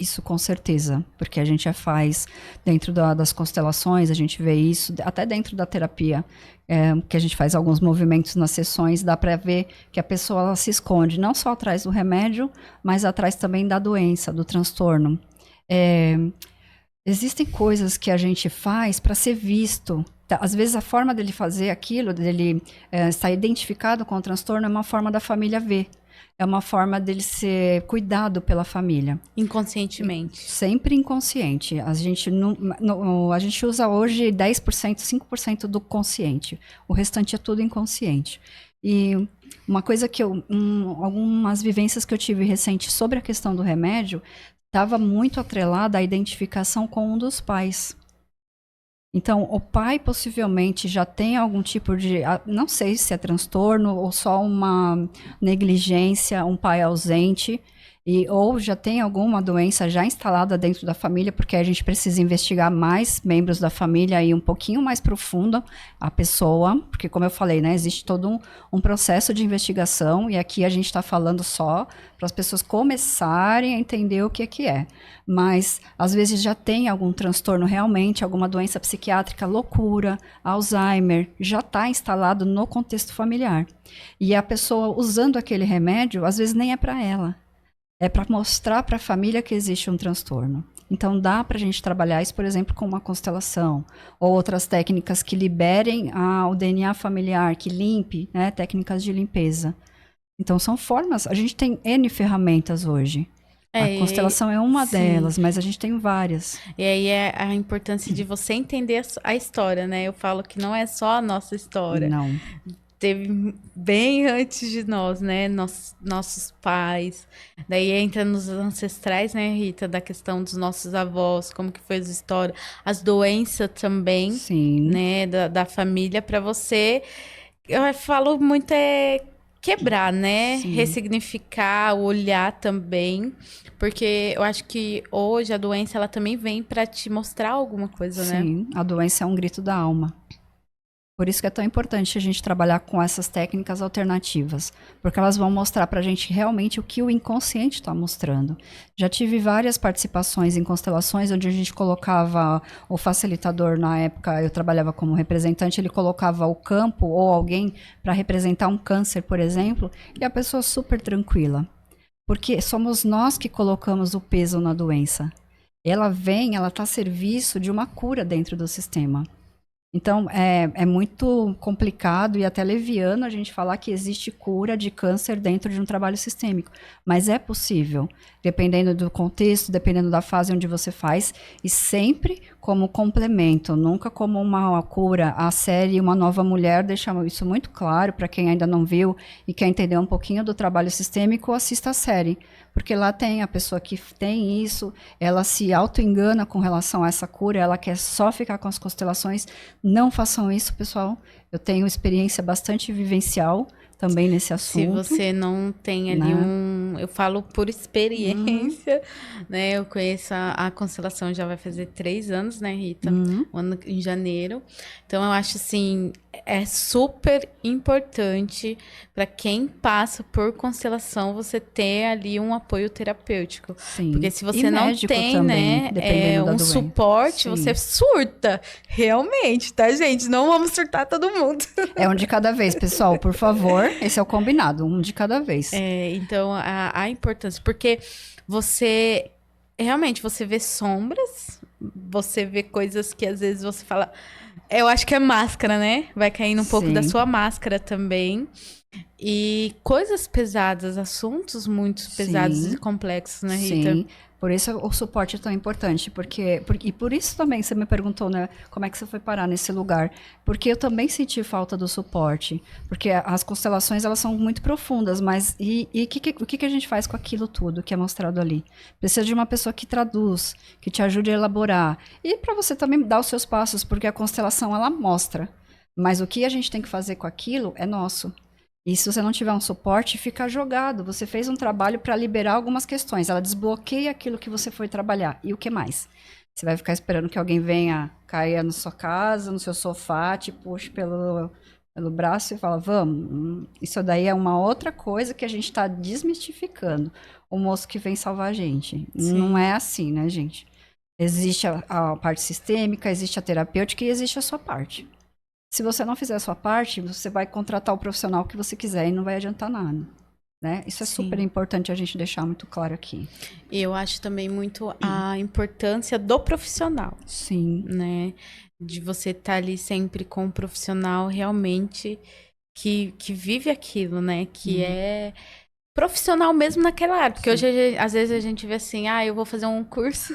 Isso com certeza, porque a gente já faz dentro das constelações, a gente vê isso, até dentro da terapia, que a gente faz alguns movimentos nas sessões, dá para ver que a pessoa ela se esconde, não só atrás do remédio, mas atrás também da doença, do transtorno. Existem coisas que a gente faz para ser visto. Às vezes a forma dele fazer aquilo, dele estar identificado com o transtorno, é uma forma da família ver. É uma forma dele ser cuidado pela família. Inconscientemente. Sempre inconsciente. A gente usa hoje 10%, 5% do consciente. O restante é tudo inconsciente. E uma coisa que algumas vivências que eu tive recente sobre a questão do remédio, estava muito atrelada à identificação com um dos pais. Então, o pai possivelmente já tem algum tipo de, não sei se é transtorno ou só uma negligência, um pai ausente, ou já tem alguma doença já instalada dentro da família, porque a gente precisa investigar mais membros da família e um pouquinho mais profundo a pessoa, porque como eu falei, né, existe todo um processo de investigação e aqui a gente está falando só para as pessoas começarem a entender o que é. Mas às vezes já tem algum transtorno realmente, alguma doença psiquiátrica, loucura, Alzheimer, já está instalado no contexto familiar. E a pessoa usando aquele remédio, às vezes nem é para ela. É para mostrar para a família que existe um transtorno. Então, dá para a gente trabalhar isso, por exemplo, com uma constelação, ou outras técnicas que liberem o DNA familiar, que limpe, né, técnicas de limpeza. Então, são formas, a gente tem N ferramentas hoje. A constelação é uma delas, mas a gente tem várias. E aí é a importância de você entender a história, né? Eu falo que não é só a nossa história. Não. Teve bem antes de nós, né? Nossos pais. Daí entra nos ancestrais, né, Rita? Da questão dos nossos avós, como que foi a história. As doenças também, sim, né? Da família, para você... Eu falo muito quebrar, né? Sim. Ressignificar, olhar também. Porque eu acho que hoje a doença, ela também vem para te mostrar alguma coisa, né? Sim, a doença é um grito da alma. Por isso que é tão importante a gente trabalhar com essas técnicas alternativas, porque elas vão mostrar para a gente realmente o que o inconsciente está mostrando. Já tive várias participações em constelações onde a gente colocava o facilitador, na época eu trabalhava como representante, ele colocava o campo ou alguém para representar um câncer, por exemplo, e a pessoa super tranquila. Porque somos nós que colocamos o peso na doença. Ela está a serviço de uma cura dentro do sistema. Então, é muito complicado e até leviano a gente falar que existe cura de câncer dentro de um trabalho sistêmico. Mas é possível, dependendo do contexto, dependendo da fase onde você faz, e sempre como complemento, nunca como uma cura. A série Uma Nova Mulher deixa isso muito claro para quem ainda não viu e quer entender um pouquinho do trabalho sistêmico, assista a série. Porque lá tem a pessoa que tem isso, ela se auto-engana com relação a essa cura, ela quer só ficar com as constelações. Não façam isso, pessoal. Eu tenho experiência bastante vivencial também nesse assunto. Se você não tem ali eu falo por experiência, né? Eu conheço a constelação já vai fazer 3 anos, né, Rita? Em janeiro. Então, eu acho assim, é super importante para quem passa por constelação você ter ali um apoio terapêutico. Sim. Porque se E você não médico tem, também, né, dependendo da um doença. suporte, Sim. você surta. Realmente, tá, gente? Não vamos surtar todo mundo. É um de cada vez, pessoal, por favor. Esse é o combinado, um de cada vez. Então, a importância. Porque você... Realmente, você vê sombras, você vê coisas que às vezes você fala... Eu acho que é máscara, né? Vai caindo um pouco da Sim. sua máscara também. E coisas pesadas, assuntos muito pesados Sim. e complexos, né, Rita? Sim, por isso o suporte é tão importante, e por isso também você me perguntou, né, como é que você foi parar nesse lugar, porque eu também senti falta do suporte, porque as constelações, elas são muito profundas, mas o que a gente faz com aquilo tudo que é mostrado ali? Precisa de uma pessoa que traduz, que te ajude a elaborar, e para você também dar os seus passos, porque a constelação, ela mostra, mas o que a gente tem que fazer com aquilo é nosso. E se você não tiver um suporte, fica jogado. Você fez um trabalho para liberar algumas questões. Ela desbloqueia aquilo que você foi trabalhar. E o que mais? Você vai ficar esperando que alguém venha, caia na sua casa, no seu sofá, te puxe pelo braço e fala, vamos. Isso daí é uma outra coisa que a gente está desmistificando. O moço que vem salvar a gente. Sim. Não é assim, né, gente? Existe a parte sistêmica, existe a terapêutica e existe a sua parte. Se você não fizer a sua parte, você vai contratar o profissional que você quiser e não vai adiantar nada, né? Isso é Sim. super importante a gente deixar muito claro aqui. E eu acho também muito a importância do profissional. Sim. Né? De você estar ali sempre com um profissional realmente que vive aquilo, né? Que é profissional mesmo naquela área. Porque hoje, às vezes, a gente vê assim, eu vou fazer um curso...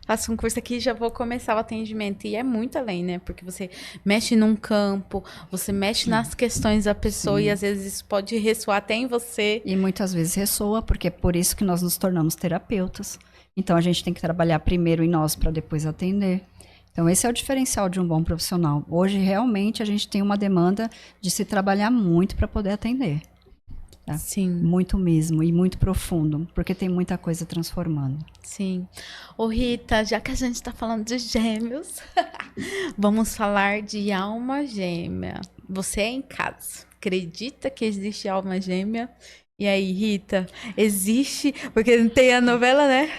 Faço um curso aqui e já vou começar o atendimento. E é muito além, né? Porque você mexe num campo, você mexe nas questões da pessoa. Sim. E às vezes isso pode ressoar até em você. E muitas vezes ressoa, porque é por isso que nós nos tornamos terapeutas. Então a gente tem que trabalhar primeiro em nós para depois atender. Então esse é o diferencial de um bom profissional. Hoje realmente a gente tem uma demanda de se trabalhar muito para poder atender. Tá? Sim. Muito mesmo, e muito profundo, porque tem muita coisa transformando. Sim. Ô Rita, já que a gente tá falando de gêmeos, vamos falar de alma gêmea. Você é em casa, acredita que existe alma gêmea? E aí, Rita, existe? Porque tem a novela, né?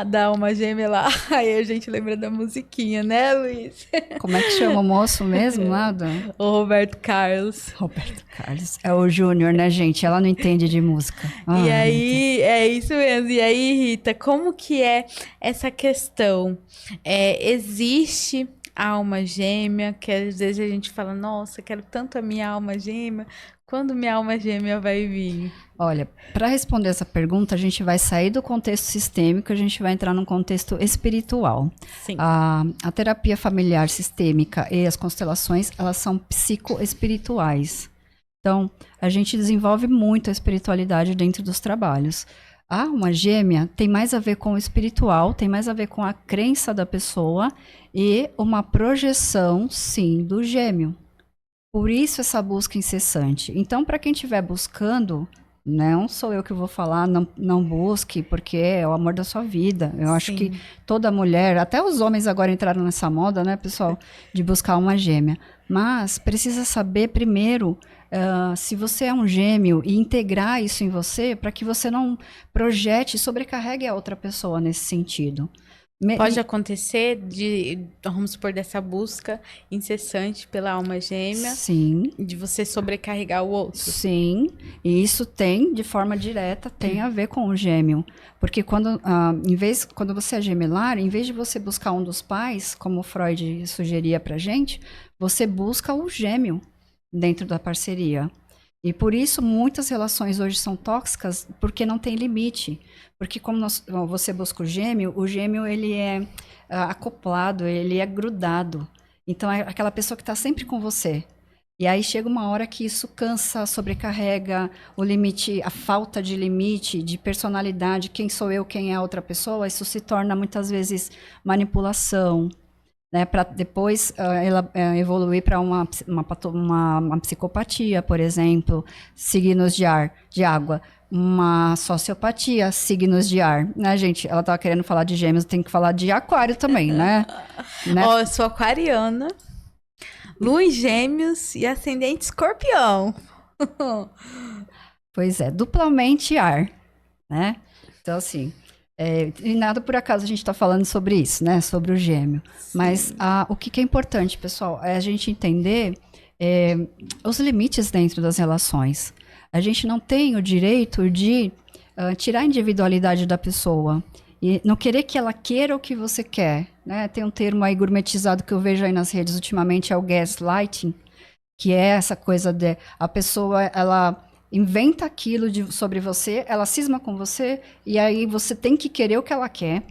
Da alma gêmea lá. Aí a gente lembra da musiquinha, né, Luiz? Como é que chama o moço mesmo lá? O Roberto Carlos. Roberto Carlos. É o Júnior, né, gente? Ela não entende de música. E aí, é isso mesmo. E aí, Rita, como que é essa questão? Existe a alma gêmea, que às vezes a gente fala, nossa, quero tanto a minha alma gêmea. Quando minha alma gêmea vai vir? Olha, para responder essa pergunta, a gente vai sair do contexto sistêmico, a gente vai entrar num contexto espiritual. Sim. A terapia familiar sistêmica e as constelações, elas são psicoespirituais. Então, a gente desenvolve muito a espiritualidade dentro dos trabalhos. A alma gêmea tem mais a ver com o espiritual, tem mais a ver com a crença da pessoa e uma projeção, sim, do gêmeo. Por isso essa busca incessante. Então, para quem estiver buscando, não sou eu que vou falar, não busque, porque é o amor da sua vida. Eu acho que toda mulher, até os homens agora entraram nessa moda, né, pessoal, de buscar uma gêmea. Mas precisa saber primeiro se você é um gêmeo e integrar isso em você para que você não projete e sobrecarregue a outra pessoa nesse sentido. Pode acontecer vamos supor, dessa busca incessante pela alma gêmea. Sim. De você sobrecarregar o outro. Sim, e isso tem, de forma direta, tem a ver com o gêmeo. Porque quando você é gemelar, em vez de você buscar um dos pais, como Freud sugeria pra gente, você busca o gêmeo dentro da parceria. E por isso muitas relações hoje são tóxicas, porque não tem limite. Porque como você busca o gêmeo ele é acoplado, ele é grudado. Então é aquela pessoa que está sempre com você. E aí chega uma hora que isso cansa, sobrecarrega o limite, a falta de limite, de personalidade, quem sou eu, quem é a outra pessoa, isso se torna muitas vezes manipulação. Né, para depois evoluir para uma psicopatia, por exemplo, signos de água, uma sociopatia, signos de ar, né, gente? Ela estava querendo falar de gêmeos, tem que falar de aquário também, né? Eu sou aquariana. Lua em Gêmeos e ascendente Escorpião. Pois é, duplamente ar, né? Então, assim, e nada por acaso a gente está falando sobre isso, né? Sobre o gêmeo. Mas o que é importante, pessoal, é a gente entender os limites dentro das relações. A gente não tem o direito de tirar a individualidade da pessoa e não querer que ela queira o que você quer, né? Tem um termo aí gourmetizado que eu vejo aí nas redes ultimamente, é o gaslighting, que é essa coisa de a pessoa, ela inventa aquilo sobre você, ela cisma com você, e aí você tem que querer o que ela quer.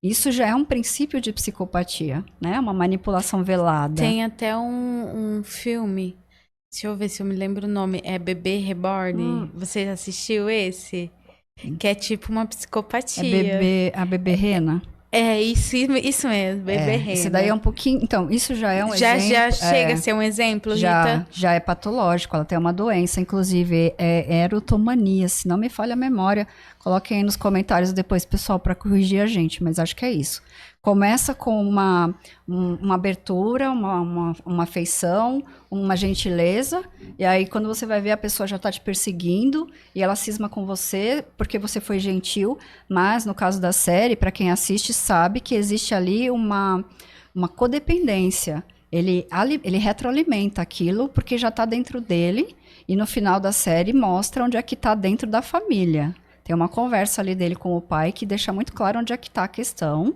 Isso já é um princípio de psicopatia, né? Uma manipulação velada. Tem até um filme, deixa eu ver se eu me lembro o nome, é Bebê Reborn. Você assistiu esse? Que é tipo uma psicopatia. A bebê rena. Isso mesmo, Bebê Rena. Esse daí é um pouquinho... Então, isso já é um Já exemplo... chega a ser um exemplo, Rita? Já é patológico, ela tem uma doença, inclusive é erotomania, se não me falha a memória. Coloquem aí nos comentários depois, pessoal, para corrigir a gente, mas acho que é isso. Começa com uma abertura, uma afeição, uma gentileza, e aí quando você vai ver, a pessoa já está te perseguindo, e ela cisma com você porque você foi gentil, mas no caso da série, para quem assiste, sabe que existe ali uma codependência. Ele retroalimenta aquilo porque já está dentro dele, e no final da série mostra onde é que está dentro da família. Tem uma conversa ali dele com o pai que deixa muito claro onde é que está a questão,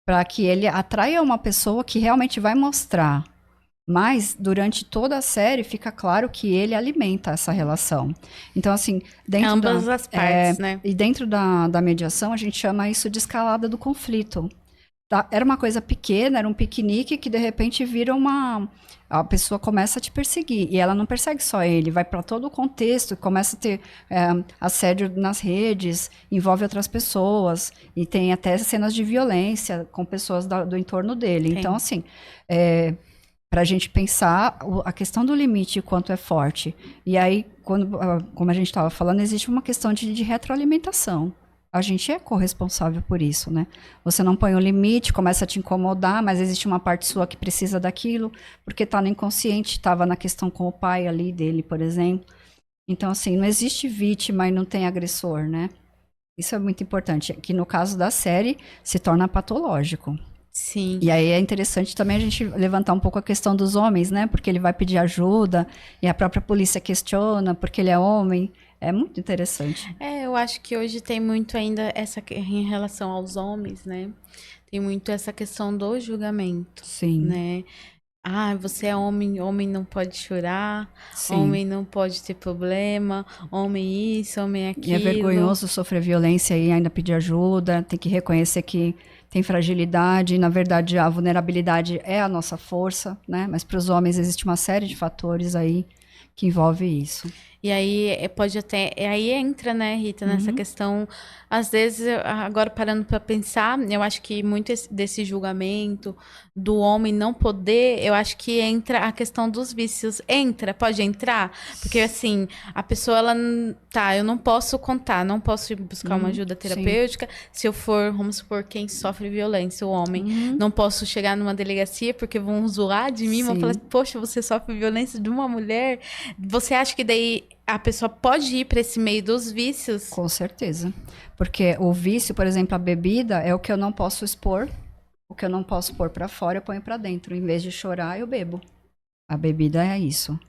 para que ele atraia uma pessoa que realmente vai mostrar. Mas, durante toda a série, fica claro que ele alimenta essa relação. Então, assim... Ambas as partes, né? E dentro da mediação, a gente chama isso de escalada do conflito. Tá? Era uma coisa pequena, era um piquenique que, de repente, vira a pessoa começa a te perseguir. E ela não persegue só ele, vai para todo o contexto, começa a ter assédio nas redes, envolve outras pessoas, e tem até cenas de violência com pessoas do entorno dele. Sim. Então, assim, para a gente pensar a questão do limite e quanto é forte. E aí, como a gente estava falando, existe uma questão de retroalimentação. A gente é corresponsável por isso, né? Você não põe um limite, começa a te incomodar, mas existe uma parte sua que precisa daquilo, porque está no inconsciente, estava na questão com o pai ali dele, por exemplo. Então, assim, não existe vítima e não tem agressor, né? Isso é muito importante, que no caso da série se torna patológico. Sim. E aí é interessante também a gente levantar um pouco a questão dos homens, né? Porque ele vai pedir ajuda e a própria polícia questiona porque ele é homem. É muito interessante. Eu acho que hoje tem muito ainda em relação aos homens, né? Tem muito essa questão do julgamento. Sim. Né? Você é homem, homem não pode chorar, Sim. Homem não pode ter problema, homem isso, homem aquilo. E é vergonhoso sofrer violência e ainda pedir ajuda, tem que reconhecer que tem fragilidade, e na verdade a vulnerabilidade é a nossa força, né? Mas para os homens existe uma série de fatores aí que envolve isso. E aí pode até... Aí entra, né, Rita, nessa questão... Às vezes, agora parando para pensar, eu acho que muito desse julgamento do homem não poder, eu acho que entra a questão dos vícios. Pode entrar? Porque, assim, a pessoa, eu não posso contar, não posso ir buscar uma ajuda terapêutica se eu for, vamos supor, quem sofre violência, o homem. Não posso chegar numa delegacia porque vão zoar de mim, vão falar, poxa, você sofre violência de uma mulher. Você acha que daí a pessoa pode ir para esse meio dos vícios? Com certeza. Porque o vício, por exemplo, a bebida é o que eu não posso expor. O que eu não posso pôr para fora, eu ponho para dentro. Em vez de chorar, eu bebo. A bebida é isso.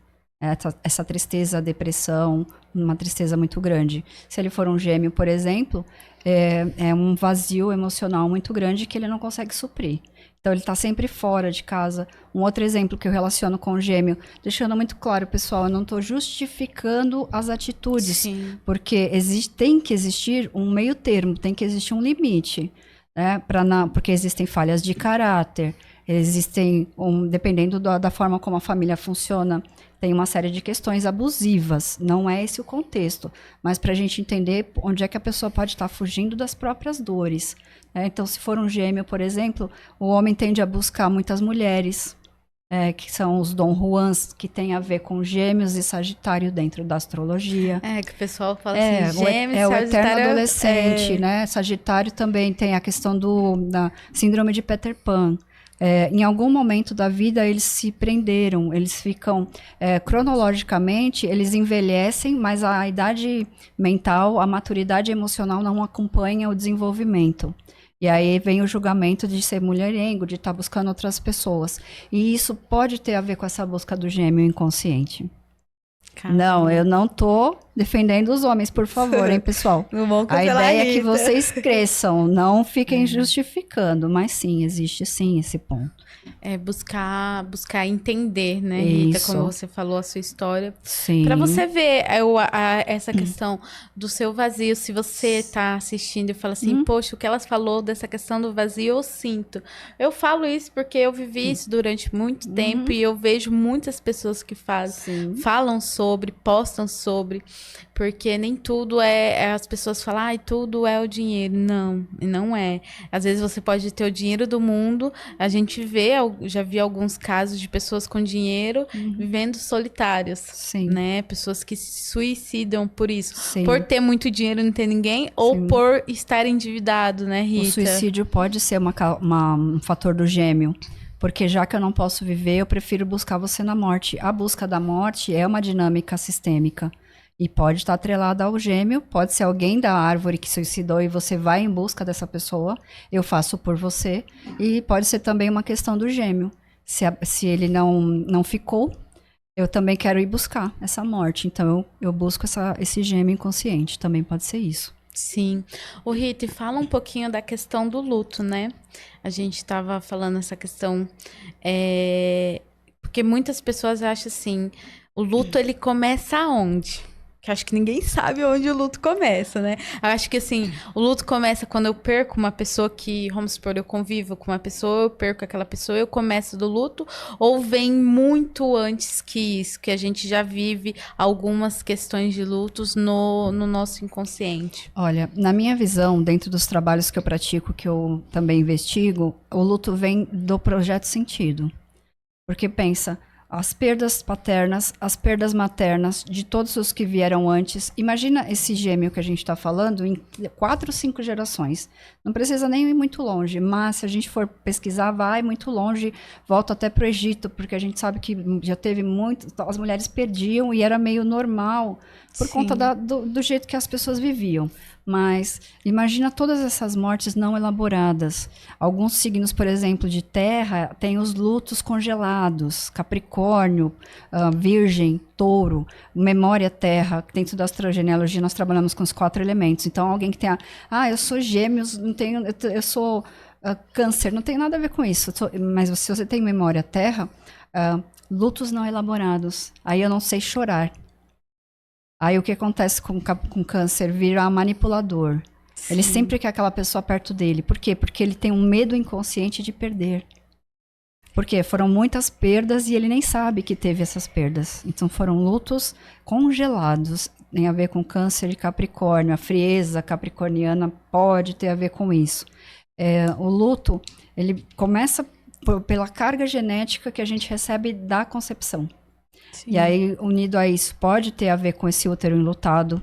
Essa tristeza, a depressão, uma tristeza muito grande. Se ele for um gêmeo, por exemplo, é um vazio emocional muito grande que ele não consegue suprir. Então, ele está sempre fora de casa. Um outro exemplo que eu relaciono com o gêmeo, deixando muito claro, pessoal, eu não estou justificando as atitudes. Sim. Porque tem que existir um meio termo, tem que existir um limite. Né? Porque existem falhas de caráter, existem, dependendo da forma como a família funciona, tem uma série de questões abusivas. Não é esse o contexto. Mas para a gente entender onde é que a pessoa pode estar fugindo das próprias dores. Então, se for um gêmeo, por exemplo, o homem tende a buscar muitas mulheres, que são os Dom Juans, que tem a ver com gêmeos e Sagitário dentro da astrologia. Que o pessoal fala assim, gêmeos, o eterno adolescente, né? Sagitário também tem a questão da síndrome de Peter Pan. em algum momento da vida eles se prenderam, eles ficam, cronologicamente, eles envelhecem, mas a idade mental, a maturidade emocional não acompanha o desenvolvimento. E aí vem o julgamento de ser mulherengo, de estar buscando outras pessoas. E isso pode ter a ver com essa busca do gêmeo inconsciente. Caramba. Não, eu não tô defendendo os homens, por favor, hein, pessoal? A ideia é que vocês cresçam, não fiquem justificando, mas sim, existe sim esse ponto. É buscar entender, né, Rita, Isso. como você falou a sua história. Sim. Para você ver essa questão do seu vazio, se você tá assistindo e fala assim, poxa, o que elas falou dessa questão do vazio, eu sinto. Eu falo isso porque eu vivi isso durante muito tempo e eu vejo muitas pessoas que falam sobre, postam sobre, porque nem tudo as pessoas falam, ai, tudo é o dinheiro. Não, não é. Às vezes você pode ter o dinheiro do mundo, a gente já vi alguns casos de pessoas com dinheiro vivendo solitários, Sim. né? Pessoas que se suicidam por isso, Sim. por ter muito dinheiro e não ter ninguém, ou por estar endividado, né, Rita? O suicídio pode ser um fator do gêmeo. Porque já que eu não posso viver, eu prefiro buscar você na morte. A busca da morte é uma dinâmica sistêmica. E pode estar atrelada ao gêmeo, pode ser alguém da árvore que suicidou e você vai em busca dessa pessoa, eu faço por você. E pode ser também uma questão do gêmeo. Se ele não ficou, eu também quero ir buscar essa morte. Então eu busco esse gêmeo inconsciente, também pode ser isso. Sim. O Rita, fala um pouquinho da questão do luto, né? A gente estava falando essa questão, porque muitas pessoas acham assim, o luto ele começa aonde? Que acho que ninguém sabe onde o luto começa, né? Eu acho que assim, o luto começa quando eu perco uma pessoa que, vamos supor, eu convivo com uma pessoa, eu perco aquela pessoa, eu começo do luto, ou vem muito antes que isso, que a gente já vive algumas questões de lutos no nosso inconsciente? Olha, na minha visão, dentro dos trabalhos que eu pratico, que eu também investigo, o luto vem do projeto sentido. Porque pensa, as perdas paternas, as perdas maternas, de todos os que vieram antes. Imagina esse gêmeo que a gente está falando em 4 ou 5 gerações. Não precisa nem ir muito longe, mas se a gente for pesquisar, vai muito longe, volta até para o Egito, porque a gente sabe que já teve muito, as mulheres perdiam e era meio normal, por conta do jeito que as pessoas viviam. Mas imagina todas essas mortes não elaboradas. Alguns signos, por exemplo, de terra, têm os lutos congelados. Capricórnio, Virgem, Touro, Memória Terra. Dentro da astrogenealogia nós trabalhamos com os 4 elementos. Então alguém que tenha, eu sou Gêmeos, eu sou Câncer, não tem nada a ver com isso. Mas se você tem Memória Terra, lutos não elaborados. Aí eu não sei chorar. Aí o que acontece com câncer? Vira manipulador. Sim. Ele sempre quer aquela pessoa perto dele. Por quê? Porque ele tem um medo inconsciente de perder. Porque foram muitas perdas e ele nem sabe que teve essas perdas. Então foram lutos congelados. Tem a ver com câncer de Capricórnio. A frieza capricorniana pode ter a ver com isso. O luto, ele começa pela carga genética que a gente recebe da concepção. Sim. E aí, unido a isso, pode ter a ver com esse útero enlutado.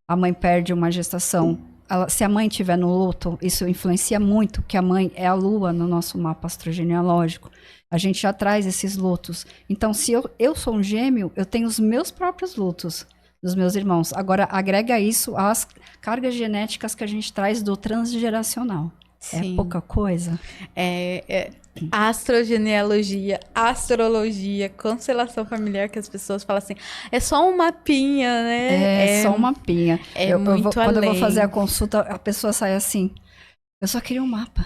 A mãe perde uma gestação. Se a mãe estiver no luto, isso influencia muito, porque a mãe é a lua no nosso mapa astrogenealógico. A gente já traz esses lutos. Então, se eu sou um gêmeo, eu tenho os meus próprios lutos dos meus irmãos. Agora, agrega isso às cargas genéticas que a gente traz do transgeracional. Sim. É pouca coisa? Astrogenealogia, astrologia, constelação familiar, que as pessoas falam assim, é só um mapinha, né? É só um mapinha. Quando eu vou fazer a consulta, a pessoa sai assim, eu só queria um mapa.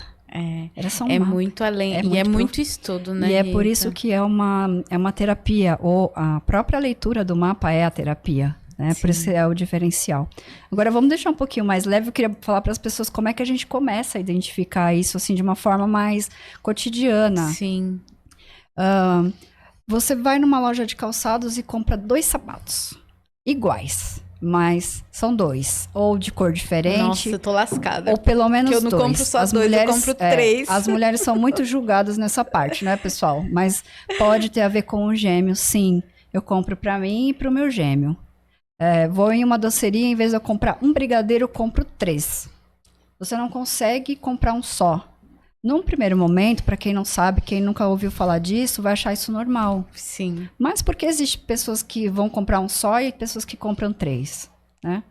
Era só um mapa. Muito além, é muito estudo, né, E Rita? é por isso que é uma terapia, ou a própria leitura do mapa é a terapia. Por isso é o diferencial. Agora, vamos deixar um pouquinho mais leve. Eu queria falar para as pessoas como é que a gente começa a identificar isso assim, de uma forma mais cotidiana. Sim. Você vai numa loja de calçados e compra 2 sapatos iguais, mas são 2. Ou de cor diferente. Nossa, eu tô lascada. Ou pelo menos 2. Porque eu não compro só 2, eu compro 3. As mulheres são muito julgadas nessa parte, né, pessoal? Mas pode ter a ver com o gêmeo, sim. Eu compro para mim e para o meu gêmeo. Vou em uma doceria, em vez de eu comprar um brigadeiro, eu compro 3. Você não consegue comprar um só. Num primeiro momento, para quem não sabe, quem nunca ouviu falar disso, vai achar isso normal. Sim. Mas porque existem pessoas que vão comprar um só e pessoas que compram 3, né?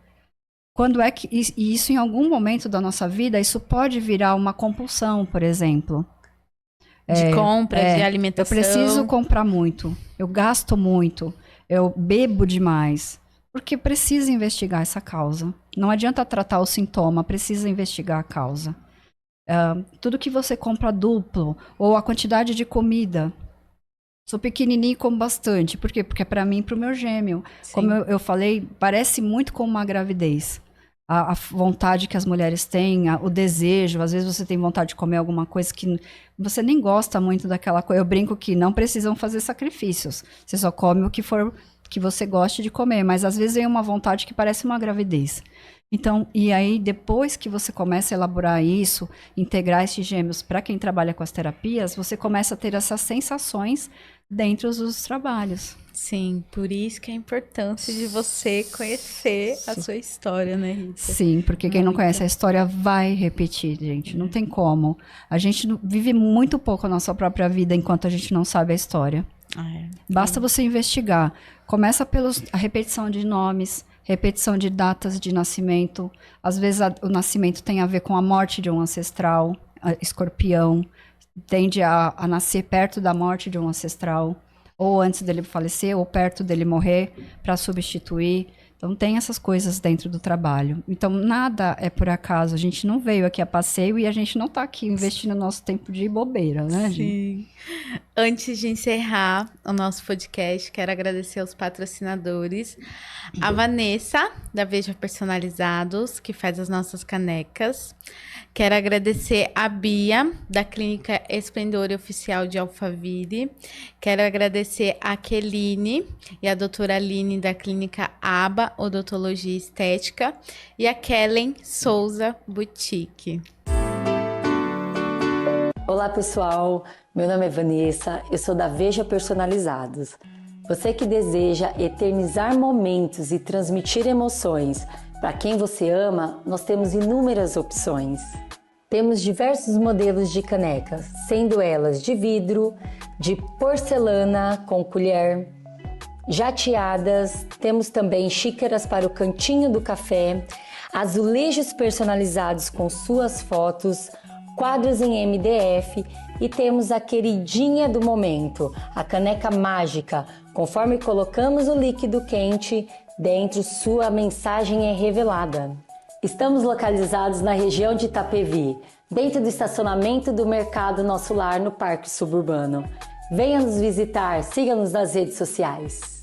Quando é que e isso em algum momento da nossa vida, isso pode virar uma compulsão, por exemplo. De compras, de Eu alimentação. preciso comprar muito, eu gasto muito, eu bebo demais. Porque precisa investigar essa causa. Não adianta tratar o sintoma, precisa investigar a causa. Tudo que você compra duplo, ou a quantidade de comida. Sou pequenininho e como bastante. Por quê? Porque é para mim e para o meu gêmeo. Sim. Como eu falei, parece muito com uma gravidez. A vontade que as mulheres têm, o desejo. Às vezes você tem vontade de comer alguma coisa que você nem gosta muito daquela coisa. Eu brinco que não precisam fazer sacrifícios. Você só come o que for que você goste de comer. Mas às vezes vem uma vontade que parece uma gravidez. Então, e aí depois que você começa a elaborar isso, integrar esses gêmeos para quem trabalha com as terapias, você começa a ter essas sensações dentro dos trabalhos. Sim, por isso que é a importância de você conhecer a sua história, né, Rita? Sim, porque quem não conhece a história vai repetir, gente. Não tem como. A gente vive muito pouco a nossa própria vida enquanto a gente não sabe a história. Basta você investigar. Começa pela repetição de nomes, repetição de datas de nascimento. Às vezes o nascimento tem a ver com a morte de um ancestral, escorpião. Tende a nascer perto da morte de um ancestral, ou antes dele falecer, ou perto dele morrer, para substituir. Então, tem essas coisas dentro do trabalho. Então, nada é por acaso. A gente não veio aqui a passeio e a gente não está aqui investindo nosso tempo de bobeira, né, gente? Sim. Antes de encerrar o nosso podcast, quero agradecer aos patrocinadores. A Vanessa, da Veja Personalizados, que faz as nossas canecas. Quero agradecer a Bia, da Clínica Esplendor Oficial de Alphaville. Quero agradecer a Keline e a doutora Aline, da Clínica Aba Odontologia Estética. E a Kellen Souza Boutique. Olá, pessoal. Meu nome é Vanessa, eu sou da Veja Personalizados. Você que deseja eternizar momentos e transmitir emoções para quem você ama, nós temos inúmeras opções. Temos diversos modelos de canecas, sendo elas de vidro, de porcelana com colher, jateadas, temos também xícaras para o cantinho do café, azulejos personalizados com suas fotos, quadros em MDF e temos a queridinha do momento, a caneca mágica. Conforme colocamos o líquido quente, dentro sua mensagem é revelada. Estamos localizados na região de Itapevi, dentro do estacionamento do Mercado Nosso Lar, no Parque Suburbano. Venha nos visitar, siga-nos nas redes sociais.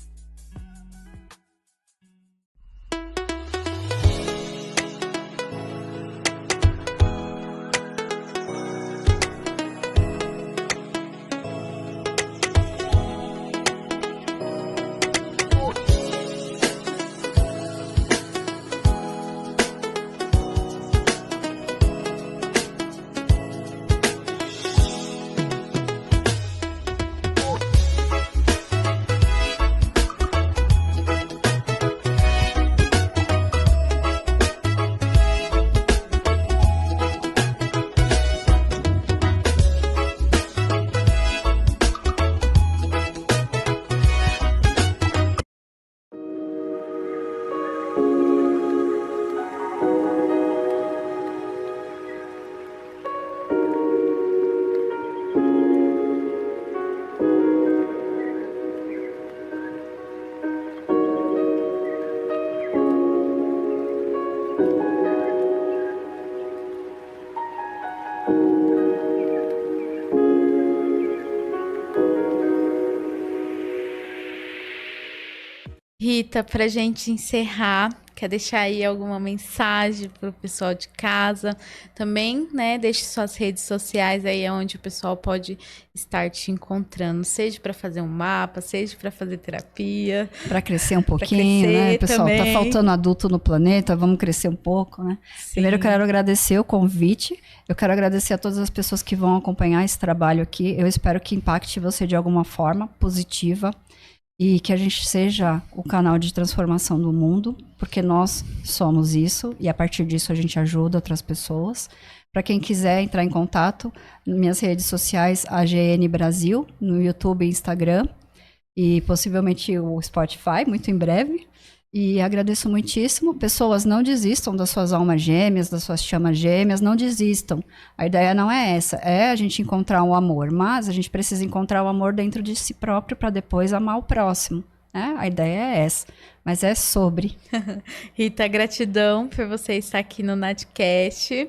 Rita, pra gente encerrar, quer deixar aí alguma mensagem pro pessoal de casa? Também, né, deixe suas redes sociais aí onde o pessoal pode estar te encontrando, seja para fazer um mapa, seja para fazer terapia. Para crescer um pouquinho, né, pessoal? Também. Tá faltando adulto no planeta, vamos crescer um pouco, né? Sim. Primeiro eu quero agradecer o convite, eu quero agradecer a todas as pessoas que vão acompanhar esse trabalho aqui. Eu espero que impacte você de alguma forma positiva. e que a gente seja o canal de transformação do mundo, porque nós somos isso e a partir disso a gente ajuda outras pessoas. Para quem quiser entrar em contato, minhas redes sociais, AGN Brasil, no YouTube e Instagram, e possivelmente o Spotify, muito em breve. E agradeço muitíssimo. Pessoas, não desistam das suas almas gêmeas, das suas chamas gêmeas, não desistam. A ideia não é essa, é a gente encontrar o amor, mas a gente precisa encontrar o amor dentro de si próprio para depois amar o próximo. A ideia é essa, mas é sobre. Rita, gratidão por você estar aqui no Natcast.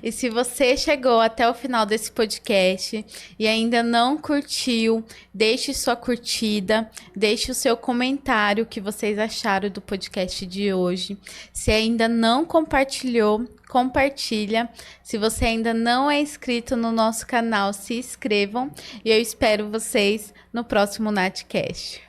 E se você chegou até o final desse podcast e ainda não curtiu, deixe sua curtida, deixe o seu comentário, o que vocês acharam do podcast de hoje. Se ainda não compartilhou, compartilha. Se você ainda não é inscrito no nosso canal, se inscrevam. E eu espero vocês no próximo Natcast.